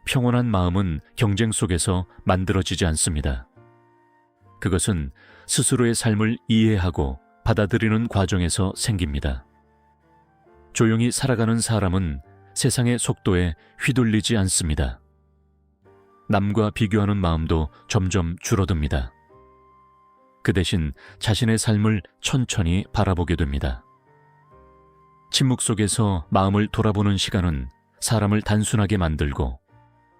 평온한 마음은 경쟁 속에서 만들어지지 않습니다. 그것은 스스로의 삶을 이해하고 받아들이는 과정에서 생깁니다. 조용히 살아가는 사람은 세상의 속도에 휘둘리지 않습니다. 남과 비교하는 마음도 점점 줄어듭니다. 그 대신 자신의 삶을 천천히 바라보게 됩니다. 침묵 속에서 마음을 돌아보는 시간은 사람을 단순하게 만들고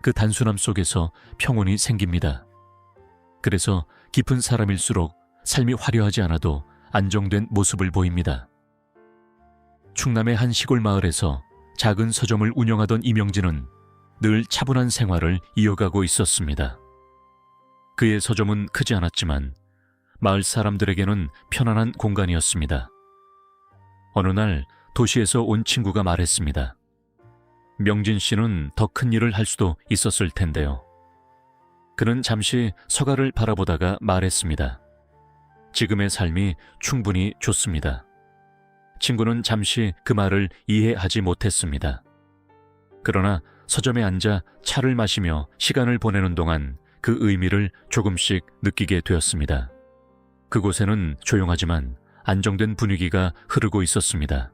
그 단순함 속에서 평온이 생깁니다. 그래서 깊은 사람일수록 삶이 화려하지 않아도 안정된 모습을 보입니다. 충남의 한 시골 마을에서 작은 서점을 운영하던 이명진은 늘 차분한 생활을 이어가고 있었습니다. 그의 서점은 크지 않았지만 마을 사람들에게는 편안한 공간이었습니다. 어느 날 도시에서 온 친구가 말했습니다. 명진 씨는 더 큰 일을 할 수도 있었을 텐데요. 그는 잠시 서가를 바라보다가 말했습니다. 지금의 삶이 충분히 좋습니다. 친구는 잠시 그 말을 이해하지 못했습니다. 그러나 서점에 앉아 차를 마시며 시간을 보내는 동안 그 의미를 조금씩 느끼게 되었습니다. 그곳에는 조용하지만 안정된 분위기가 흐르고 있었습니다.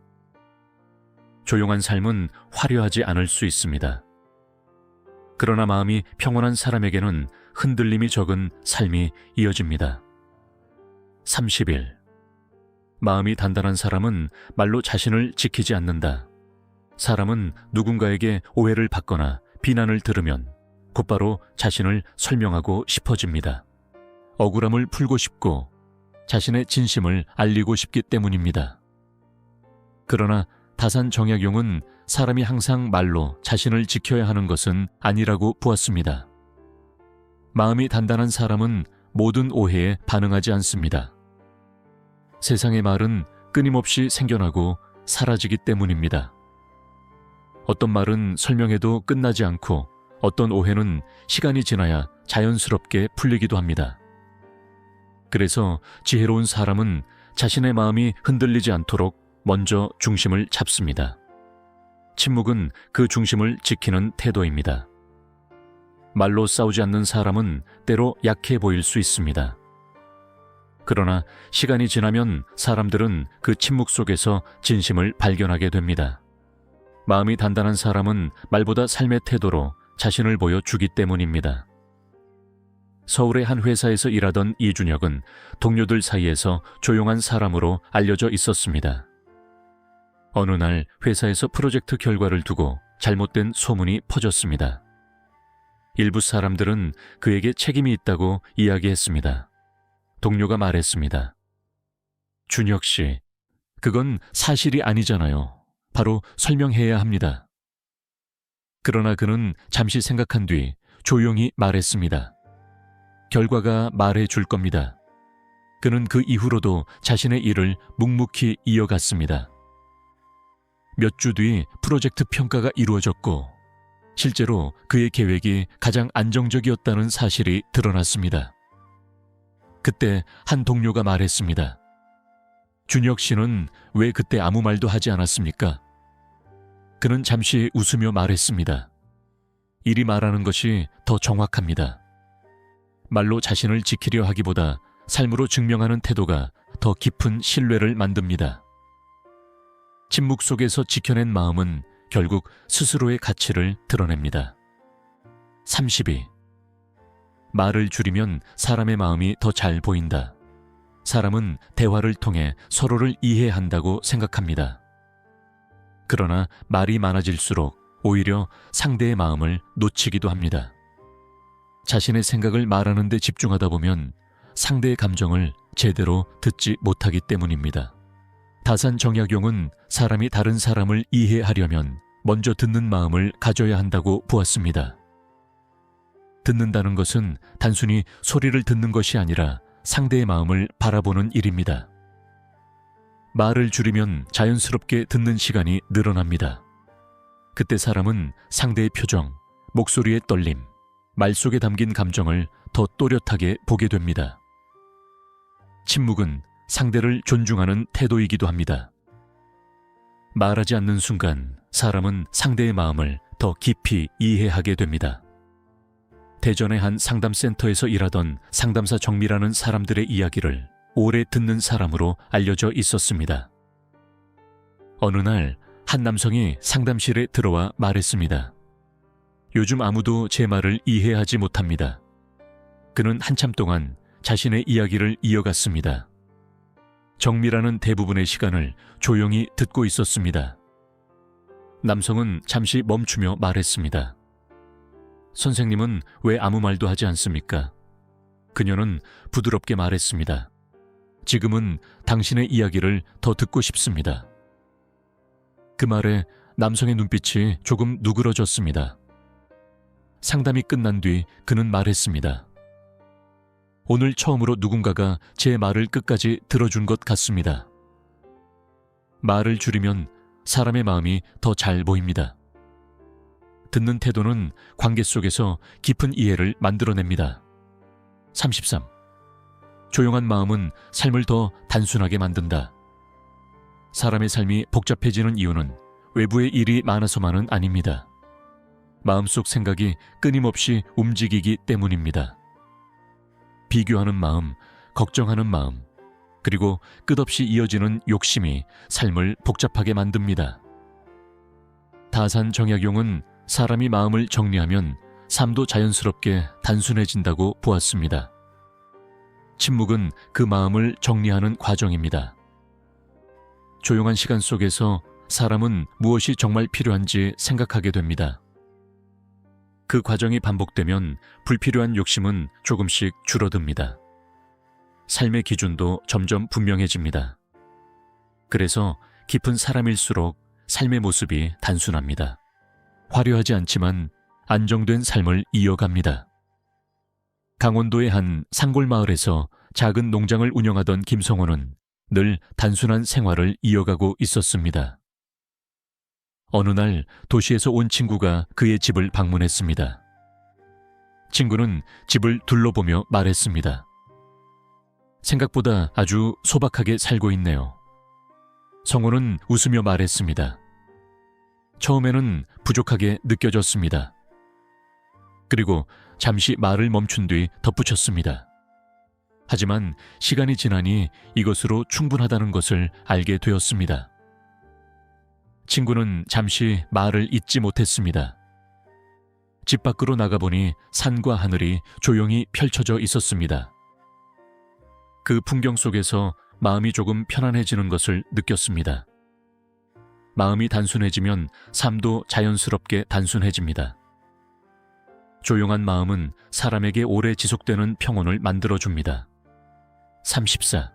조용한 삶은 화려하지 않을 수 있습니다. 그러나 마음이 평온한 사람에게는 흔들림이 적은 삶이 이어집니다. 30일. 마음이 단단한 사람은 말로 자신을 지키지 않는다. 사람은 누군가에게 오해를 받거나 비난을 들으면 곧바로 자신을 설명하고 싶어집니다. 억울함을 풀고 싶고 자신의 진심을 알리고 싶기 때문입니다. 그러나 다산 정약용은 사람이 항상 말로 자신을 지켜야 하는 것은 아니라고 보았습니다. 마음이 단단한 사람은 모든 오해에 반응하지 않습니다. 세상의 말은 끊임없이 생겨나고 사라지기 때문입니다. 어떤 말은 설명해도 끝나지 않고 어떤 오해는 시간이 지나야 자연스럽게 풀리기도 합니다. 그래서 지혜로운 사람은 자신의 마음이 흔들리지 않도록 먼저 중심을 잡습니다. 침묵은 그 중심을 지키는 태도입니다. 말로 싸우지 않는 사람은 때로 약해 보일 수 있습니다. 그러나 시간이 지나면 사람들은 그 침묵 속에서 진심을 발견하게 됩니다. 마음이 단단한 사람은 말보다 삶의 태도로 자신을 보여주기 때문입니다. 서울의 한 회사에서 일하던 이준혁은 동료들 사이에서 조용한 사람으로 알려져 있었습니다. 어느 날 회사에서 프로젝트 결과를 두고 잘못된 소문이 퍼졌습니다. 일부 사람들은 그에게 책임이 있다고 이야기했습니다. 동료가 말했습니다. 준혁 씨, 그건 사실이 아니잖아요. 바로 설명해야 합니다. 그러나 그는 잠시 생각한 뒤 조용히 말했습니다. 결과가 말해 줄 겁니다. 그는 그 이후로도 자신의 일을 묵묵히 이어갔습니다. 몇 주 뒤 프로젝트 평가가 이루어졌고 실제로 그의 계획이 가장 안정적이었다는 사실이 드러났습니다. 그때 한 동료가 말했습니다. 준혁 씨는 왜 그때 아무 말도 하지 않았습니까? 그는 잠시 웃으며 말했습니다. 일이 말하는 것이 더 정확합니다. 말로 자신을 지키려 하기보다 삶으로 증명하는 태도가 더 깊은 신뢰를 만듭니다. 침묵 속에서 지켜낸 마음은 결국 스스로의 가치를 드러냅니다. 32. 말을 줄이면 사람의 마음이 더 잘 보인다. 사람은 대화를 통해 서로를 이해한다고 생각합니다. 그러나 말이 많아질수록 오히려 상대의 마음을 놓치기도 합니다. 자신의 생각을 말하는 데 집중하다 보면 상대의 감정을 제대로 듣지 못하기 때문입니다. 다산 정약용은 사람이 다른 사람을 이해하려면 먼저 듣는 마음을 가져야 한다고 보았습니다. 듣는다는 것은 단순히 소리를 듣는 것이 아니라 상대의 마음을 바라보는 일입니다. 말을 줄이면 자연스럽게 듣는 시간이 늘어납니다. 그때 사람은 상대의 표정, 목소리의 떨림, 말 속에 담긴 감정을 더 또렷하게 보게 됩니다. 침묵은 상대를 존중하는 태도이기도 합니다. 말하지 않는 순간 사람은 상대의 마음을 더 깊이 이해하게 됩니다. 대전의 한 상담센터에서 일하던 상담사 정미라는 사람들의 이야기를 오래 듣는 사람으로 알려져 있었습니다. 어느 날 한 남성이 상담실에 들어와 말했습니다. 요즘 아무도 제 말을 이해하지 못합니다. 그는 한참 동안 자신의 이야기를 이어갔습니다. 정미라는 대부분의 시간을 조용히 듣고 있었습니다. 남성은 잠시 멈추며 말했습니다. 선생님은 왜 아무 말도 하지 않습니까? 그녀는 부드럽게 말했습니다. 지금은 당신의 이야기를 더 듣고 싶습니다. 그 말에 남성의 눈빛이 조금 누그러졌습니다. 상담이 끝난 뒤 그는 말했습니다. 오늘 처음으로 누군가가 제 말을 끝까지 들어준 것 같습니다. 말을 줄이면 사람의 마음이 더 잘 보입니다. 듣는 태도는 관계 속에서 깊은 이해를 만들어냅니다. 33. 조용한 마음은 삶을 더 단순하게 만든다. 사람의 삶이 복잡해지는 이유는 외부의 일이 많아서만은 아닙니다. 마음속 생각이 끊임없이 움직이기 때문입니다. 비교하는 마음, 걱정하는 마음, 그리고 끝없이 이어지는 욕심이 삶을 복잡하게 만듭니다. 다산 정약용은 사람이 마음을 정리하면 삶도 자연스럽게 단순해진다고 보았습니다. 침묵은 그 마음을 정리하는 과정입니다. 조용한 시간 속에서 사람은 무엇이 정말 필요한지 생각하게 됩니다. 그 과정이 반복되면 불필요한 욕심은 조금씩 줄어듭니다. 삶의 기준도 점점 분명해집니다. 그래서 깊은 사람일수록 삶의 모습이 단순합니다. 화려하지 않지만 안정된 삶을 이어갑니다. 강원도의 한 산골 마을에서 작은 농장을 운영하던 김성호는 늘 단순한 생활을 이어가고 있었습니다. 어느 날 도시에서 온 친구가 그의 집을 방문했습니다. 친구는 집을 둘러보며 말했습니다. 생각보다 아주 소박하게 살고 있네요. 성호는 웃으며 말했습니다. 처음에는 부족하게 느껴졌습니다. 그리고 잠시 말을 멈춘 뒤 덧붙였습니다. 하지만 시간이 지나니 이것으로 충분하다는 것을 알게 되었습니다. 친구는 잠시 말을 잇지 못했습니다. 집 밖으로 나가보니 산과 하늘이 조용히 펼쳐져 있었습니다. 그 풍경 속에서 마음이 조금 편안해지는 것을 느꼈습니다. 마음이 단순해지면 삶도 자연스럽게 단순해집니다. 조용한 마음은 사람에게 오래 지속되는 평온을 만들어줍니다. 34.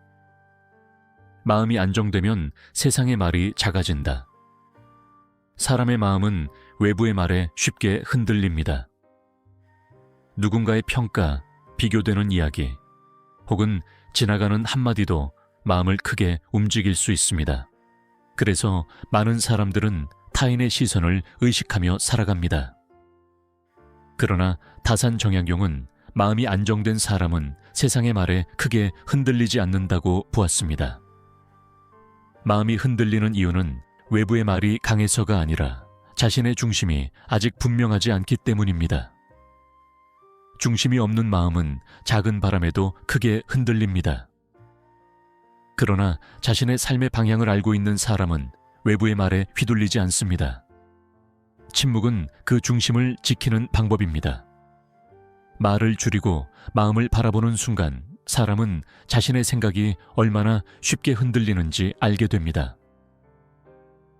마음이 안정되면 세상의 말이 작아진다. 사람의 마음은 외부의 말에 쉽게 흔들립니다. 누군가의 평가, 비교되는 이야기, 혹은 지나가는 한마디도 마음을 크게 움직일 수 있습니다. 그래서 많은 사람들은 타인의 시선을 의식하며 살아갑니다. 그러나 다산정약용은 마음이 안정된 사람은 세상의 말에 크게 흔들리지 않는다고 보았습니다. 마음이 흔들리는 이유는 외부의 말이 강해서가 아니라 자신의 중심이 아직 분명하지 않기 때문입니다. 중심이 없는 마음은 작은 바람에도 크게 흔들립니다. 그러나 자신의 삶의 방향을 알고 있는 사람은 외부의 말에 휘둘리지 않습니다. 침묵은 그 중심을 지키는 방법입니다. 말을 줄이고 마음을 바라보는 순간 사람은 자신의 생각이 얼마나 쉽게 흔들리는지 알게 됩니다.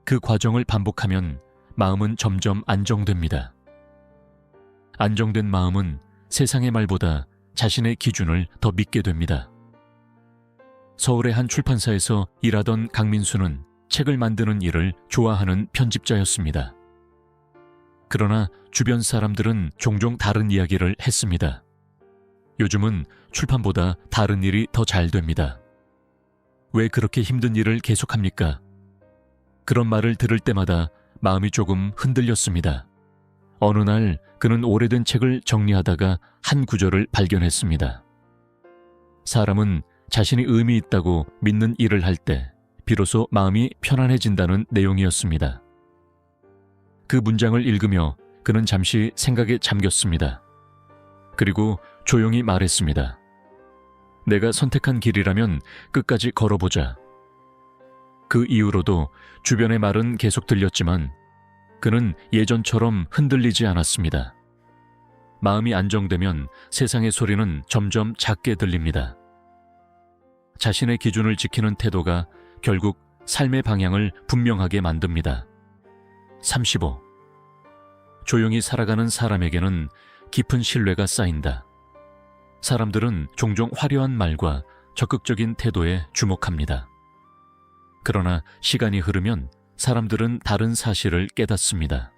그 과정을 반복하면 마음은 점점 안정됩니다. 안정된 마음은 세상의 말보다 자신의 기준을 더 믿게 됩니다. 서울의 한 출판사에서 일하던 강민수는 책을 만드는 일을 좋아하는 편집자였습니다. 그러나 주변 사람들은 종종 다른 이야기를 했습니다. 요즘은 출판보다 다른 일이 더 잘 됩니다. 왜 그렇게 힘든 일을 계속합니까? 그런 말을 들을 때마다 마음이 조금 흔들렸습니다. 어느 날 그는 오래된 책을 정리하다가 한 구절을 발견했습니다. 사람은 자신이 의미 있다고 믿는 일을 할 때 비로소 마음이 편안해진다는 내용이었습니다. 그 문장을 읽으며 그는 잠시 생각에 잠겼습니다. 그리고 조용히 말했습니다. 내가 선택한 길이라면 끝까지 걸어보자. 그 이후로도 주변의 말은 계속 들렸지만 그는 예전처럼 흔들리지 않았습니다. 마음이 안정되면 세상의 소리는 점점 작게 들립니다. 자신의 기준을 지키는 태도가 결국 삶의 방향을 분명하게 만듭니다. 35. 조용히 살아가는 사람에게는 깊은 신뢰가 쌓인다. 사람들은 종종 화려한 말과 적극적인 태도에 주목합니다. 그러나 시간이 흐르면 사람들은 다른 사실을 깨닫습니다.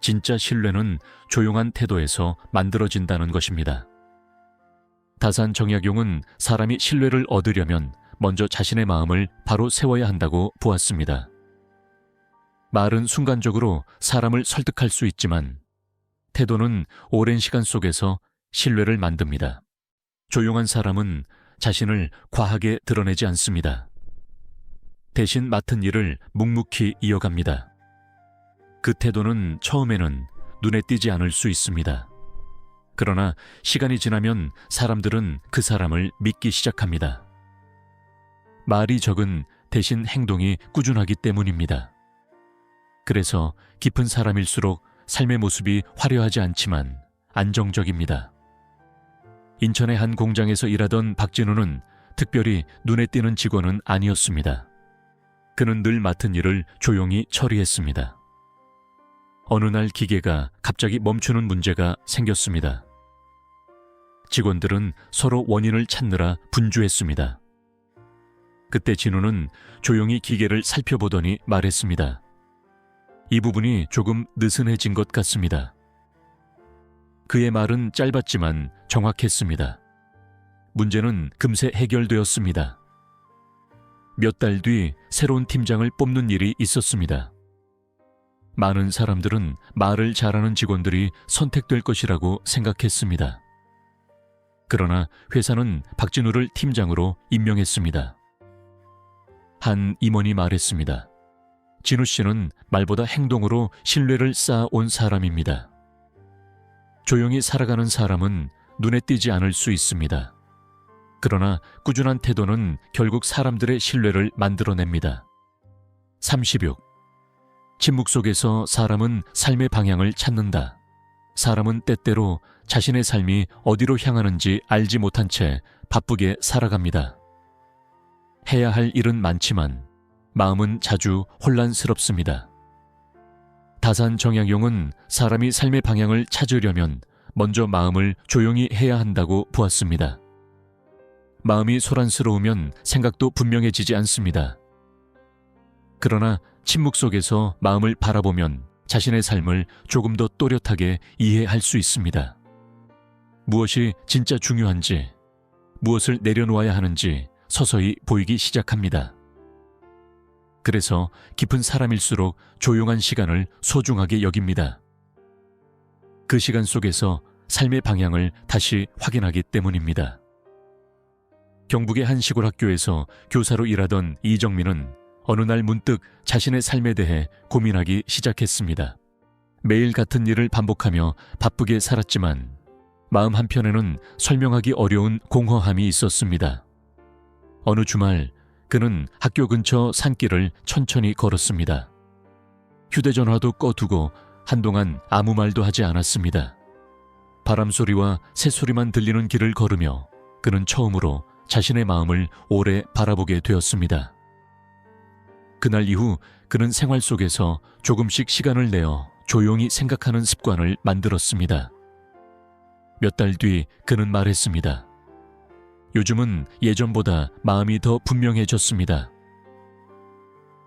진짜 신뢰는 조용한 태도에서 만들어진다는 것입니다. 다산정약용은 사람이 신뢰를 얻으려면 먼저 자신의 마음을 바로 세워야 한다고 보았습니다. 말은 순간적으로 사람을 설득할 수 있지만 태도는 오랜 시간 속에서 신뢰를 만듭니다. 조용한 사람은 자신을 과하게 드러내지 않습니다. 대신 맡은 일을 묵묵히 이어갑니다. 그 태도는 처음에는 눈에 띄지 않을 수 있습니다. 그러나 시간이 지나면 사람들은 그 사람을 믿기 시작합니다. 말이 적은 대신 행동이 꾸준하기 때문입니다. 그래서 깊은 사람일수록 삶의 모습이 화려하지 않지만 안정적입니다. 인천의 한 공장에서 일하던 박진우는 특별히 눈에 띄는 직원은 아니었습니다. 그는 늘 맡은 일을 조용히 처리했습니다. 어느 날 기계가 갑자기 멈추는 문제가 생겼습니다. 직원들은 서로 원인을 찾느라 분주했습니다. 그때 진우는 조용히 기계를 살펴보더니 말했습니다. 이 부분이 조금 느슨해진 것 같습니다. 그의 말은 짧았지만 정확했습니다. 문제는 금세 해결되었습니다. 몇 달 뒤 새로운 팀장을 뽑는 일이 있었습니다. 많은 사람들은 말을 잘하는 직원들이 선택될 것이라고 생각했습니다. 그러나 회사는 박진우를 팀장으로 임명했습니다. 한 임원이 말했습니다. 진우 씨는 말보다 행동으로 신뢰를 쌓아온 사람입니다. 조용히 살아가는 사람은 눈에 띄지 않을 수 있습니다. 그러나 꾸준한 태도는 결국 사람들의 신뢰를 만들어냅니다. 36. 침묵 속에서 사람은 삶의 방향을 찾는다. 사람은 때때로 자신의 삶이 어디로 향하는지 알지 못한 채 바쁘게 살아갑니다. 해야 할 일은 많지만 마음은 자주 혼란스럽습니다. 다산정약용은 사람이 삶의 방향을 찾으려면 먼저 마음을 조용히 해야 한다고 보았습니다. 마음이 소란스러우면 생각도 분명해지지 않습니다. 그러나 침묵 속에서 마음을 바라보면 자신의 삶을 조금 더 또렷하게 이해할 수 있습니다. 무엇이 진짜 중요한지, 무엇을 내려놓아야 하는지 서서히 보이기 시작합니다. 그래서 깊은 사람일수록 조용한 시간을 소중하게 여깁니다. 그 시간 속에서 삶의 방향을 다시 확인하기 때문입니다. 경북의 한 시골 학교에서 교사로 일하던 이정민은 어느 날 문득 자신의 삶에 대해 고민하기 시작했습니다. 매일 같은 일을 반복하며 바쁘게 살았지만 마음 한편에는 설명하기 어려운 공허함이 있었습니다. 어느 주말 그는 학교 근처 산길을 천천히 걸었습니다. 휴대전화도 꺼두고 한동안 아무 말도 하지 않았습니다. 바람소리와 새소리만 들리는 길을 걸으며 그는 처음으로 자신의 마음을 오래 바라보게 되었습니다. 그날 이후 그는 생활 속에서 조금씩 시간을 내어 조용히 생각하는 습관을 만들었습니다. 몇 달 뒤 그는 말했습니다. 요즘은 예전보다 마음이 더 분명해졌습니다.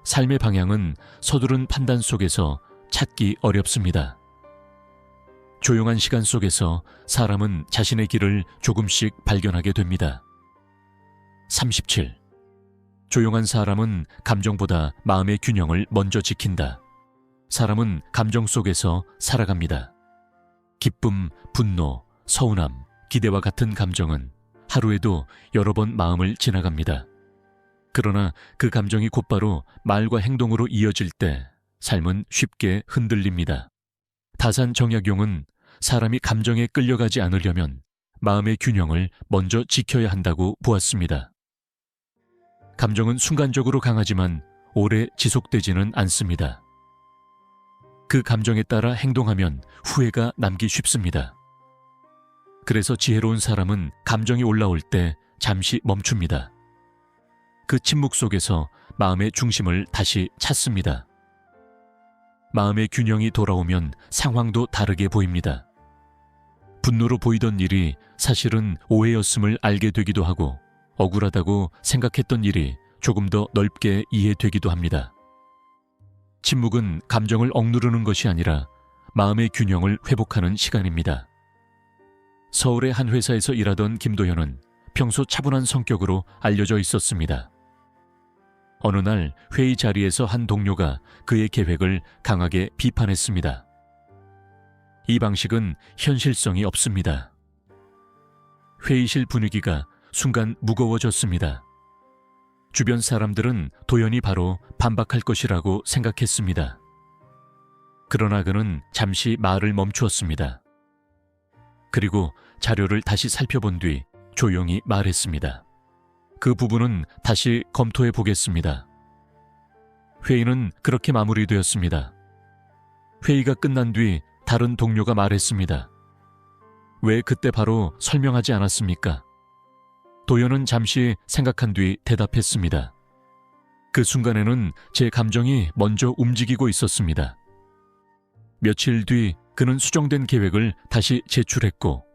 삶의 방향은 서두른 판단 속에서 찾기 어렵습니다. 조용한 시간 속에서 사람은 자신의 길을 조금씩 발견하게 됩니다. 37. 조용한 사람은 감정보다 마음의 균형을 먼저 지킨다. 사람은 감정 속에서 살아갑니다. 기쁨, 분노, 서운함, 기대와 같은 감정은 하루에도 여러 번 마음을 지나갑니다. 그러나 그 감정이 곧바로 말과 행동으로 이어질 때 삶은 쉽게 흔들립니다. 다산 정약용은 사람이 감정에 끌려가지 않으려면 마음의 균형을 먼저 지켜야 한다고 보았습니다. 감정은 순간적으로 강하지만 오래 지속되지는 않습니다. 그 감정에 따라 행동하면 후회가 남기 쉽습니다. 그래서 지혜로운 사람은 감정이 올라올 때 잠시 멈춥니다. 그 침묵 속에서 마음의 중심을 다시 찾습니다. 마음의 균형이 돌아오면 상황도 다르게 보입니다. 분노로 보이던 일이 사실은 오해였음을 알게 되기도 하고 억울하다고 생각했던 일이 조금 더 넓게 이해되기도 합니다. 침묵은 감정을 억누르는 것이 아니라 마음의 균형을 회복하는 시간입니다. 서울의 한 회사에서 일하던 김도현은 평소 차분한 성격으로 알려져 있었습니다. 어느 날 회의 자리에서 한 동료가 그의 계획을 강하게 비판했습니다. 이 방식은 현실성이 없습니다. 회의실 분위기가 순간 무거워졌습니다. 주변 사람들은 도연이 바로 반박할 것이라고 생각했습니다. 그러나 그는 잠시 말을 멈추었습니다. 그리고 자료를 다시 살펴본 뒤 조용히 말했습니다. 그 부분은 다시 검토해 보겠습니다. 회의는 그렇게 마무리되었습니다. 회의가 끝난 뒤 다른 동료가 말했습니다. 왜 그때 바로 설명하지 않았습니까? 도연은 잠시 생각한 뒤 대답했습니다. 그 순간에는 제 감정이 먼저 움직이고 있었습니다. 며칠 뒤 그는 수정된 계획을 다시 제출했고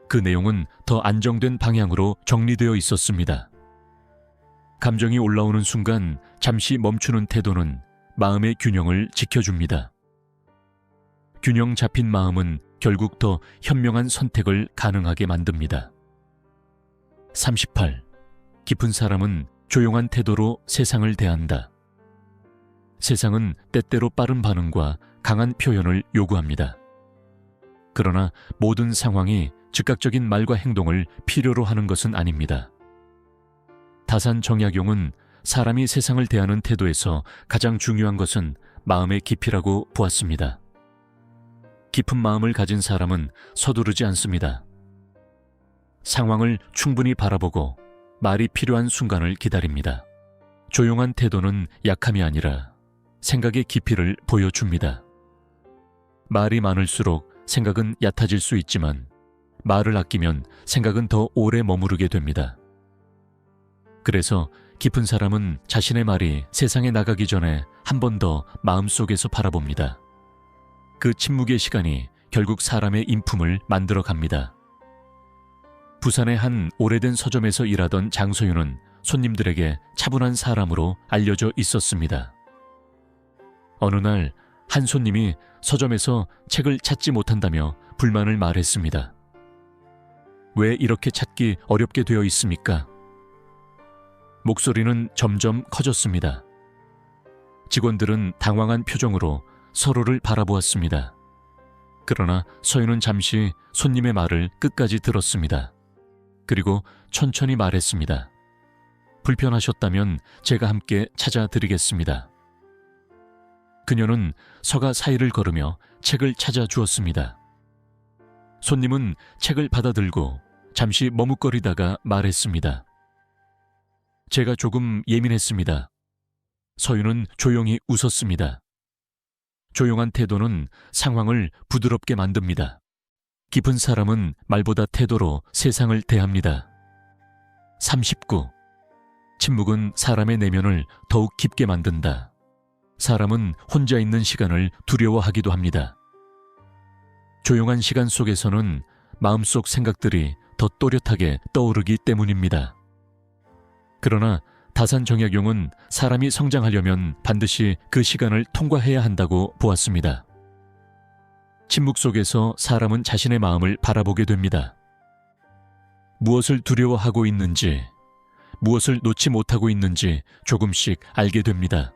그 내용은 더 안정된 방향으로 정리되어 있었습니다. 감정이 올라오는 순간 잠시 멈추는 태도는 마음의 균형을 지켜줍니다. 균형 잡힌 마음은 결국 더 현명한 선택을 가능하게 만듭니다. 38. 깊은 사람은 조용한 태도로 세상을 대한다. 세상은 때때로 빠른 반응과 강한 표현을 요구합니다. 그러나 모든 상황이 즉각적인 말과 행동을 필요로 하는 것은 아닙니다. 다산 정약용은 사람이 세상을 대하는 태도에서 가장 중요한 것은 마음의 깊이라고 보았습니다. 깊은 마음을 가진 사람은 서두르지 않습니다. 상황을 충분히 바라보고 말이 필요한 순간을 기다립니다. 조용한 태도는 약함이 아니라 생각의 깊이를 보여줍니다. 말이 많을수록 생각은 얕아질 수 있지만 말을 아끼면 생각은 더 오래 머무르게 됩니다. 그래서 깊은 사람은 자신의 말이 세상에 나가기 전에 한 번 더 마음속에서 바라봅니다. 그 침묵의 시간이 결국 사람의 인품을 만들어 갑니다. 부산의 한 오래된 서점에서 일하던 장소윤은 손님들에게 차분한 사람으로 알려져 있었습니다. 어느 날 한 손님이 서점에서 책을 찾지 못한다며 불만을 말했습니다. 왜 이렇게 찾기 어렵게 되어 있습니까? 목소리는 점점 커졌습니다. 직원들은 당황한 표정으로 서로를 바라보았습니다. 그러나 서윤은 잠시 손님의 말을 끝까지 들었습니다. 그리고 천천히 말했습니다. 불편하셨다면 제가 함께 찾아드리겠습니다. 그녀는 서가 사이를 걸으며 책을 찾아 주었습니다. 손님은 책을 받아들고 잠시 머뭇거리다가 말했습니다. 제가 조금 예민했습니다. 서윤은 조용히 웃었습니다. 조용한 태도는 상황을 부드럽게 만듭니다. 깊은 사람은 말보다 태도로 세상을 대합니다. 39. 침묵은 사람의 내면을 더욱 깊게 만든다. 사람은 혼자 있는 시간을 두려워하기도 합니다. 조용한 시간 속에서는 마음속 생각들이 더 또렷하게 떠오르기 때문입니다. 그러나 다산정약용은 사람이 성장하려면 반드시 그 시간을 통과해야 한다고 보았습니다. 침묵 속에서 사람은 자신의 마음을 바라보게 됩니다. 무엇을 두려워하고 있는지, 무엇을 놓지 못하고 있는지 조금씩 알게 됩니다.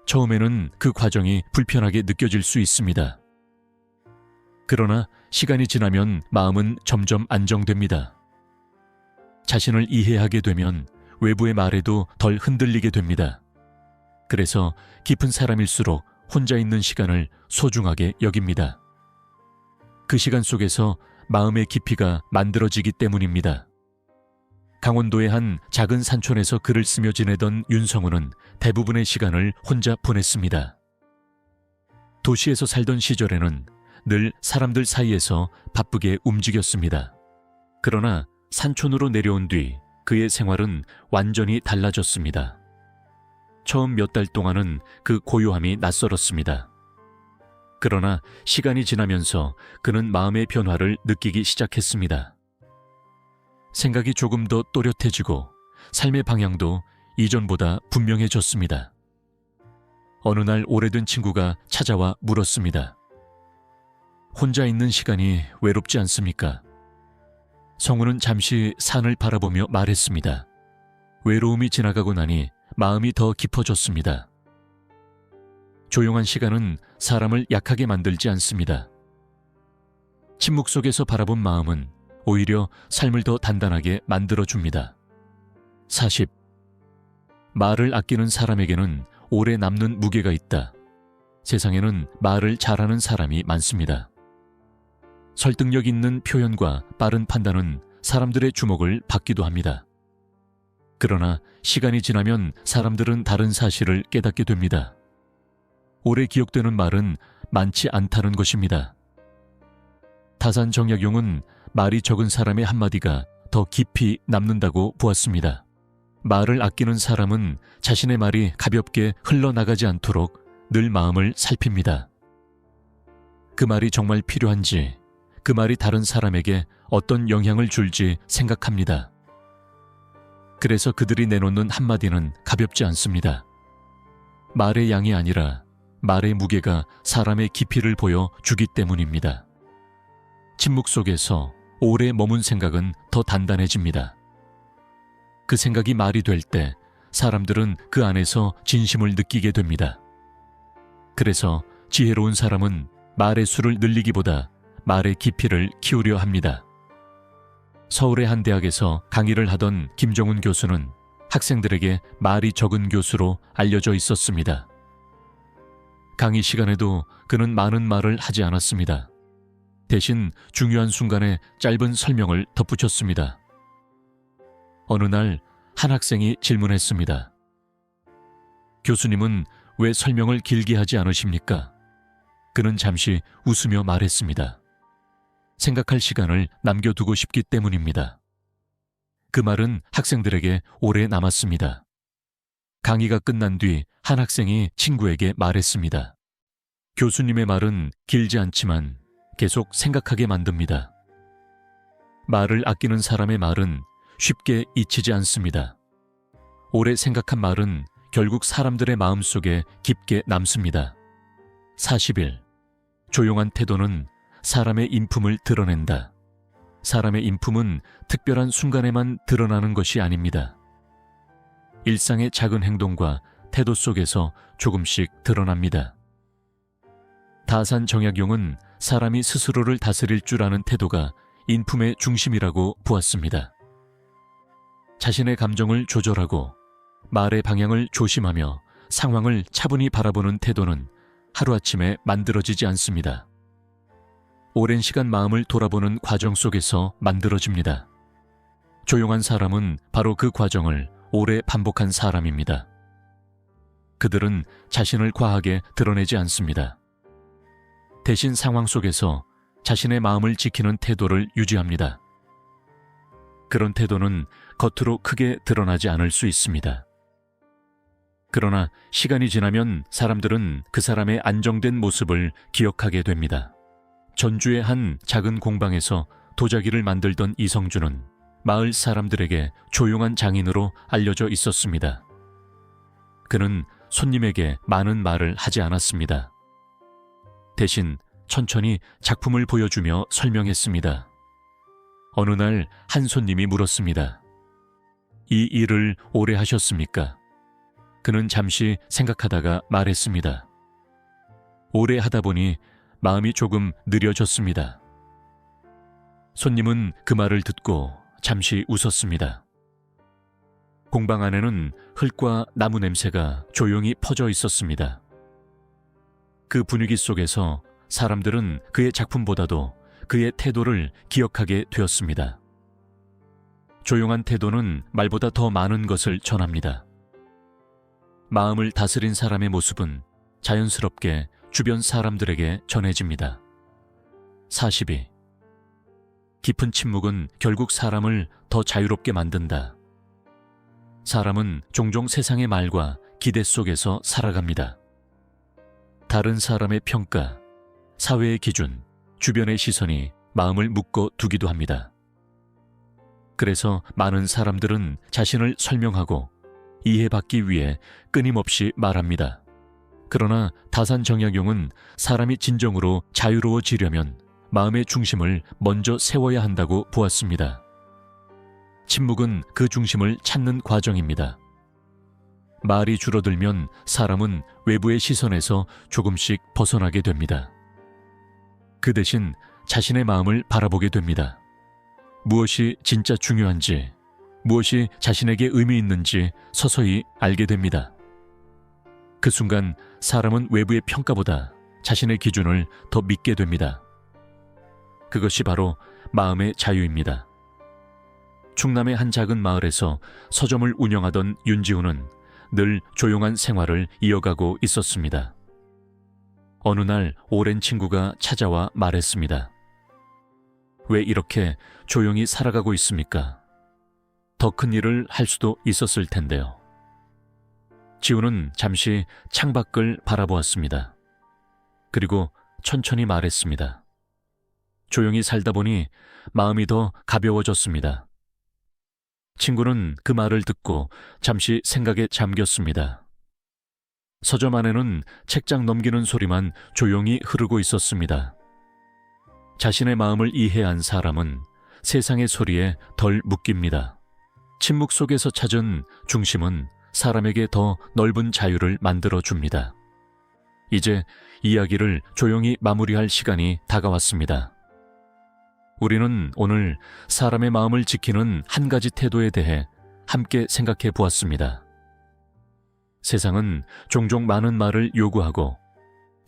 처음에는 그 과정이 불편하게 느껴질 수 있습니다. 그러나 시간이 지나면 마음은 점점 안정됩니다. 자신을 이해하게 되면 외부의 말에도 덜 흔들리게 됩니다. 그래서 깊은 사람일수록 혼자 있는 시간을 소중하게 여깁니다. 그 시간 속에서 마음의 깊이가 만들어지기 때문입니다. 강원도의 한 작은 산촌에서 글을 쓰며 지내던 윤성우는 대부분의 시간을 혼자 보냈습니다. 도시에서 살던 시절에는 늘 사람들 사이에서 바쁘게 움직였습니다. 그러나 산촌으로 내려온 뒤 그의 생활은 완전히 달라졌습니다. 처음 몇 달 동안은 그 고요함이 낯설었습니다. 그러나 시간이 지나면서 그는 마음의 변화를 느끼기 시작했습니다. 생각이 조금 더 또렷해지고 삶의 방향도 이전보다 분명해졌습니다. 어느 날 오래된 친구가 찾아와 물었습니다. 혼자 있는 시간이 외롭지 않습니까? 성우는 잠시 산을 바라보며 말했습니다. 외로움이 지나가고 나니 마음이 더 깊어졌습니다. 조용한 시간은 사람을 약하게 만들지 않습니다. 침묵 속에서 바라본 마음은 오히려 삶을 더 단단하게 만들어줍니다. 40. 말을 아끼는 사람에게는 오래 남는 무게가 있다. 세상에는 말을 잘하는 사람이 많습니다. 설득력 있는 표현과 빠른 판단은 사람들의 주목을 받기도 합니다. 그러나 시간이 지나면 사람들은 다른 사실을 깨닫게 됩니다. 오래 기억되는 말은 많지 않다는 것입니다. 다산정약용은 말이 적은 사람의 한마디가 더 깊이 남는다고 보았습니다. 말을 아끼는 사람은 자신의 말이 가볍게 흘러나가지 않도록 늘 마음을 살핍니다. 그 말이 정말 필요한지, 그 말이 다른 사람에게 어떤 영향을 줄지 생각합니다. 그래서 그들이 내놓는 한마디는 가볍지 않습니다. 말의 양이 아니라 말의 무게가 사람의 깊이를 보여주기 때문입니다. 침묵 속에서 오래 머문 생각은 더 단단해집니다. 그 생각이 말이 될 때 사람들은 그 안에서 진심을 느끼게 됩니다. 그래서 지혜로운 사람은 말의 수를 늘리기보다 말의 깊이를 키우려 합니다. 서울의 한 대학에서 강의를 하던 김정훈 교수는 학생들에게 말이 적은 교수로 알려져 있었습니다. 강의 시간에도 그는 많은 말을 하지 않았습니다. 대신 중요한 순간에 짧은 설명을 덧붙였습니다. 어느 날 한 학생이 질문했습니다. 교수님은 왜 설명을 길게 하지 않으십니까? 그는 잠시 웃으며 말했습니다. 생각할 시간을 남겨두고 싶기 때문입니다. 그 말은 학생들에게 오래 남았습니다. 강의가 끝난 뒤 한 학생이 친구에게 말했습니다. 교수님의 말은 길지 않지만 계속 생각하게 만듭니다. 말을 아끼는 사람의 말은 쉽게 잊히지 않습니다. 오래 생각한 말은 결국 사람들의 마음속에 깊게 남습니다. 40일. 조용한 태도는 사람의 인품을 드러낸다. 사람의 인품은 특별한 순간에만 드러나는 것이 아닙니다. 일상의 작은 행동과 태도 속에서 조금씩 드러납니다. 다산 정약용은 사람이 스스로를 다스릴 줄 아는 태도가 인품의 중심이라고 보았습니다. 자신의 감정을 조절하고 말의 방향을 조심하며 상황을 차분히 바라보는 태도는 하루아침에 만들어지지 않습니다. 오랜 시간 마음을 돌아보는 과정 속에서 만들어집니다. 조용한 사람은 바로 그 과정을 오래 반복한 사람입니다. 그들은 자신을 과하게 드러내지 않습니다. 대신 상황 속에서 자신의 마음을 지키는 태도를 유지합니다. 그런 태도는 겉으로 크게 드러나지 않을 수 있습니다. 그러나 시간이 지나면 사람들은 그 사람의 안정된 모습을 기억하게 됩니다. 전주의 한 작은 공방에서 도자기를 만들던 이성준은 마을 사람들에게 조용한 장인으로 알려져 있었습니다. 그는 손님에게 많은 말을 하지 않았습니다. 대신 천천히 작품을 보여주며 설명했습니다. 어느 날 한 손님이 물었습니다. 이 일을 오래 하셨습니까? 그는 잠시 생각하다가 말했습니다. 오래 하다 보니 마음이 조금 느려졌습니다. 손님은 그 말을 듣고 잠시 웃었습니다. 공방 안에는 흙과 나무 냄새가 조용히 퍼져 있었습니다. 그 분위기 속에서 사람들은 그의 작품보다도 그의 태도를 기억하게 되었습니다. 조용한 태도는 말보다 더 많은 것을 전합니다. 마음을 다스린 사람의 모습은 자연스럽게 주변 사람들에게 전해집니다. 42. 깊은 침묵은 결국 사람을 더 자유롭게 만든다. 사람은 종종 세상의 말과 기대 속에서 살아갑니다. 다른 사람의 평가, 사회의 기준, 주변의 시선이 마음을 묶어 두기도 합니다. 그래서 많은 사람들은 자신을 설명하고 이해받기 위해 끊임없이 말합니다. 그러나 다산 정약용은 사람이 진정으로 자유로워지려면 마음의 중심을 먼저 세워야 한다고 보았습니다. 침묵은 그 중심을 찾는 과정입니다. 말이 줄어들면 사람은 외부의 시선에서 조금씩 벗어나게 됩니다. 그 대신 자신의 마음을 바라보게 됩니다. 무엇이 진짜 중요한지, 무엇이 자신에게 의미 있는지 서서히 알게 됩니다. 그 순간 사람은 외부의 평가보다 자신의 기준을 더 믿게 됩니다. 그것이 바로 마음의 자유입니다. 충남의 한 작은 마을에서 서점을 운영하던 윤지우는 늘 조용한 생활을 이어가고 있었습니다. 어느 날 오랜 친구가 찾아와 말했습니다. 왜 이렇게 조용히 살아가고 있습니까? 더 큰 일을 할 수도 있었을 텐데요. 지우는 잠시 창밖을 바라보았습니다. 그리고 천천히 말했습니다. 조용히 살다 보니 마음이 더 가벼워졌습니다. 친구는 그 말을 듣고 잠시 생각에 잠겼습니다. 서점 안에는 책장 넘기는 소리만 조용히 흐르고 있었습니다. 자신의 마음을 이해한 사람은 세상의 소리에 덜 묶입니다. 침묵 속에서 찾은 중심은 사람에게 더 넓은 자유를 만들어줍니다. 이제 이야기를 조용히 마무리할 시간이 다가왔습니다. 우리는 오늘 사람의 마음을 지키는 한 가지 태도에 대해 함께 생각해 보았습니다. 세상은 종종 많은 말을 요구하고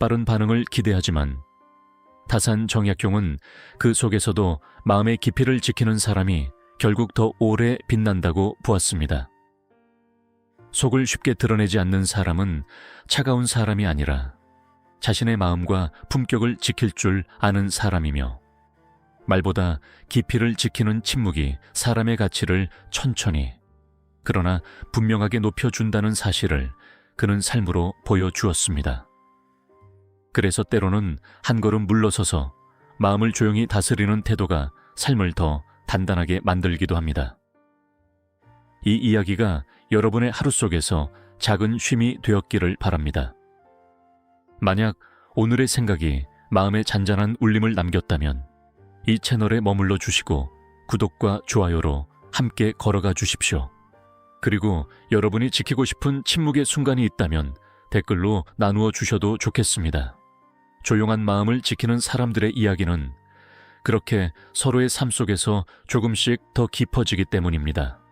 빠른 반응을 기대하지만 다산 정약용은 그 속에서도 마음의 깊이를 지키는 사람이 결국 더 오래 빛난다고 보았습니다. 속을 쉽게 드러내지 않는 사람은 차가운 사람이 아니라 자신의 마음과 품격을 지킬 줄 아는 사람이며 말보다 깊이를 지키는 침묵이 사람의 가치를 천천히 그러나 분명하게 높여준다는 사실을 그는 삶으로 보여주었습니다. 그래서 때로는 한 걸음 물러서서 마음을 조용히 다스리는 태도가 삶을 더 단단하게 만들기도 합니다. 이 이야기가 여러분의 하루 속에서 작은 쉼이 되었기를 바랍니다. 만약 오늘의 생각이 마음에 잔잔한 울림을 남겼다면 이 채널에 머물러 주시고 구독과 좋아요로 함께 걸어가 주십시오. 그리고 여러분이 지키고 싶은 침묵의 순간이 있다면 댓글로 나누어 주셔도 좋겠습니다. 조용한 마음을 지키는 사람들의 이야기는 그렇게 서로의 삶 속에서 조금씩 더 깊어지기 때문입니다.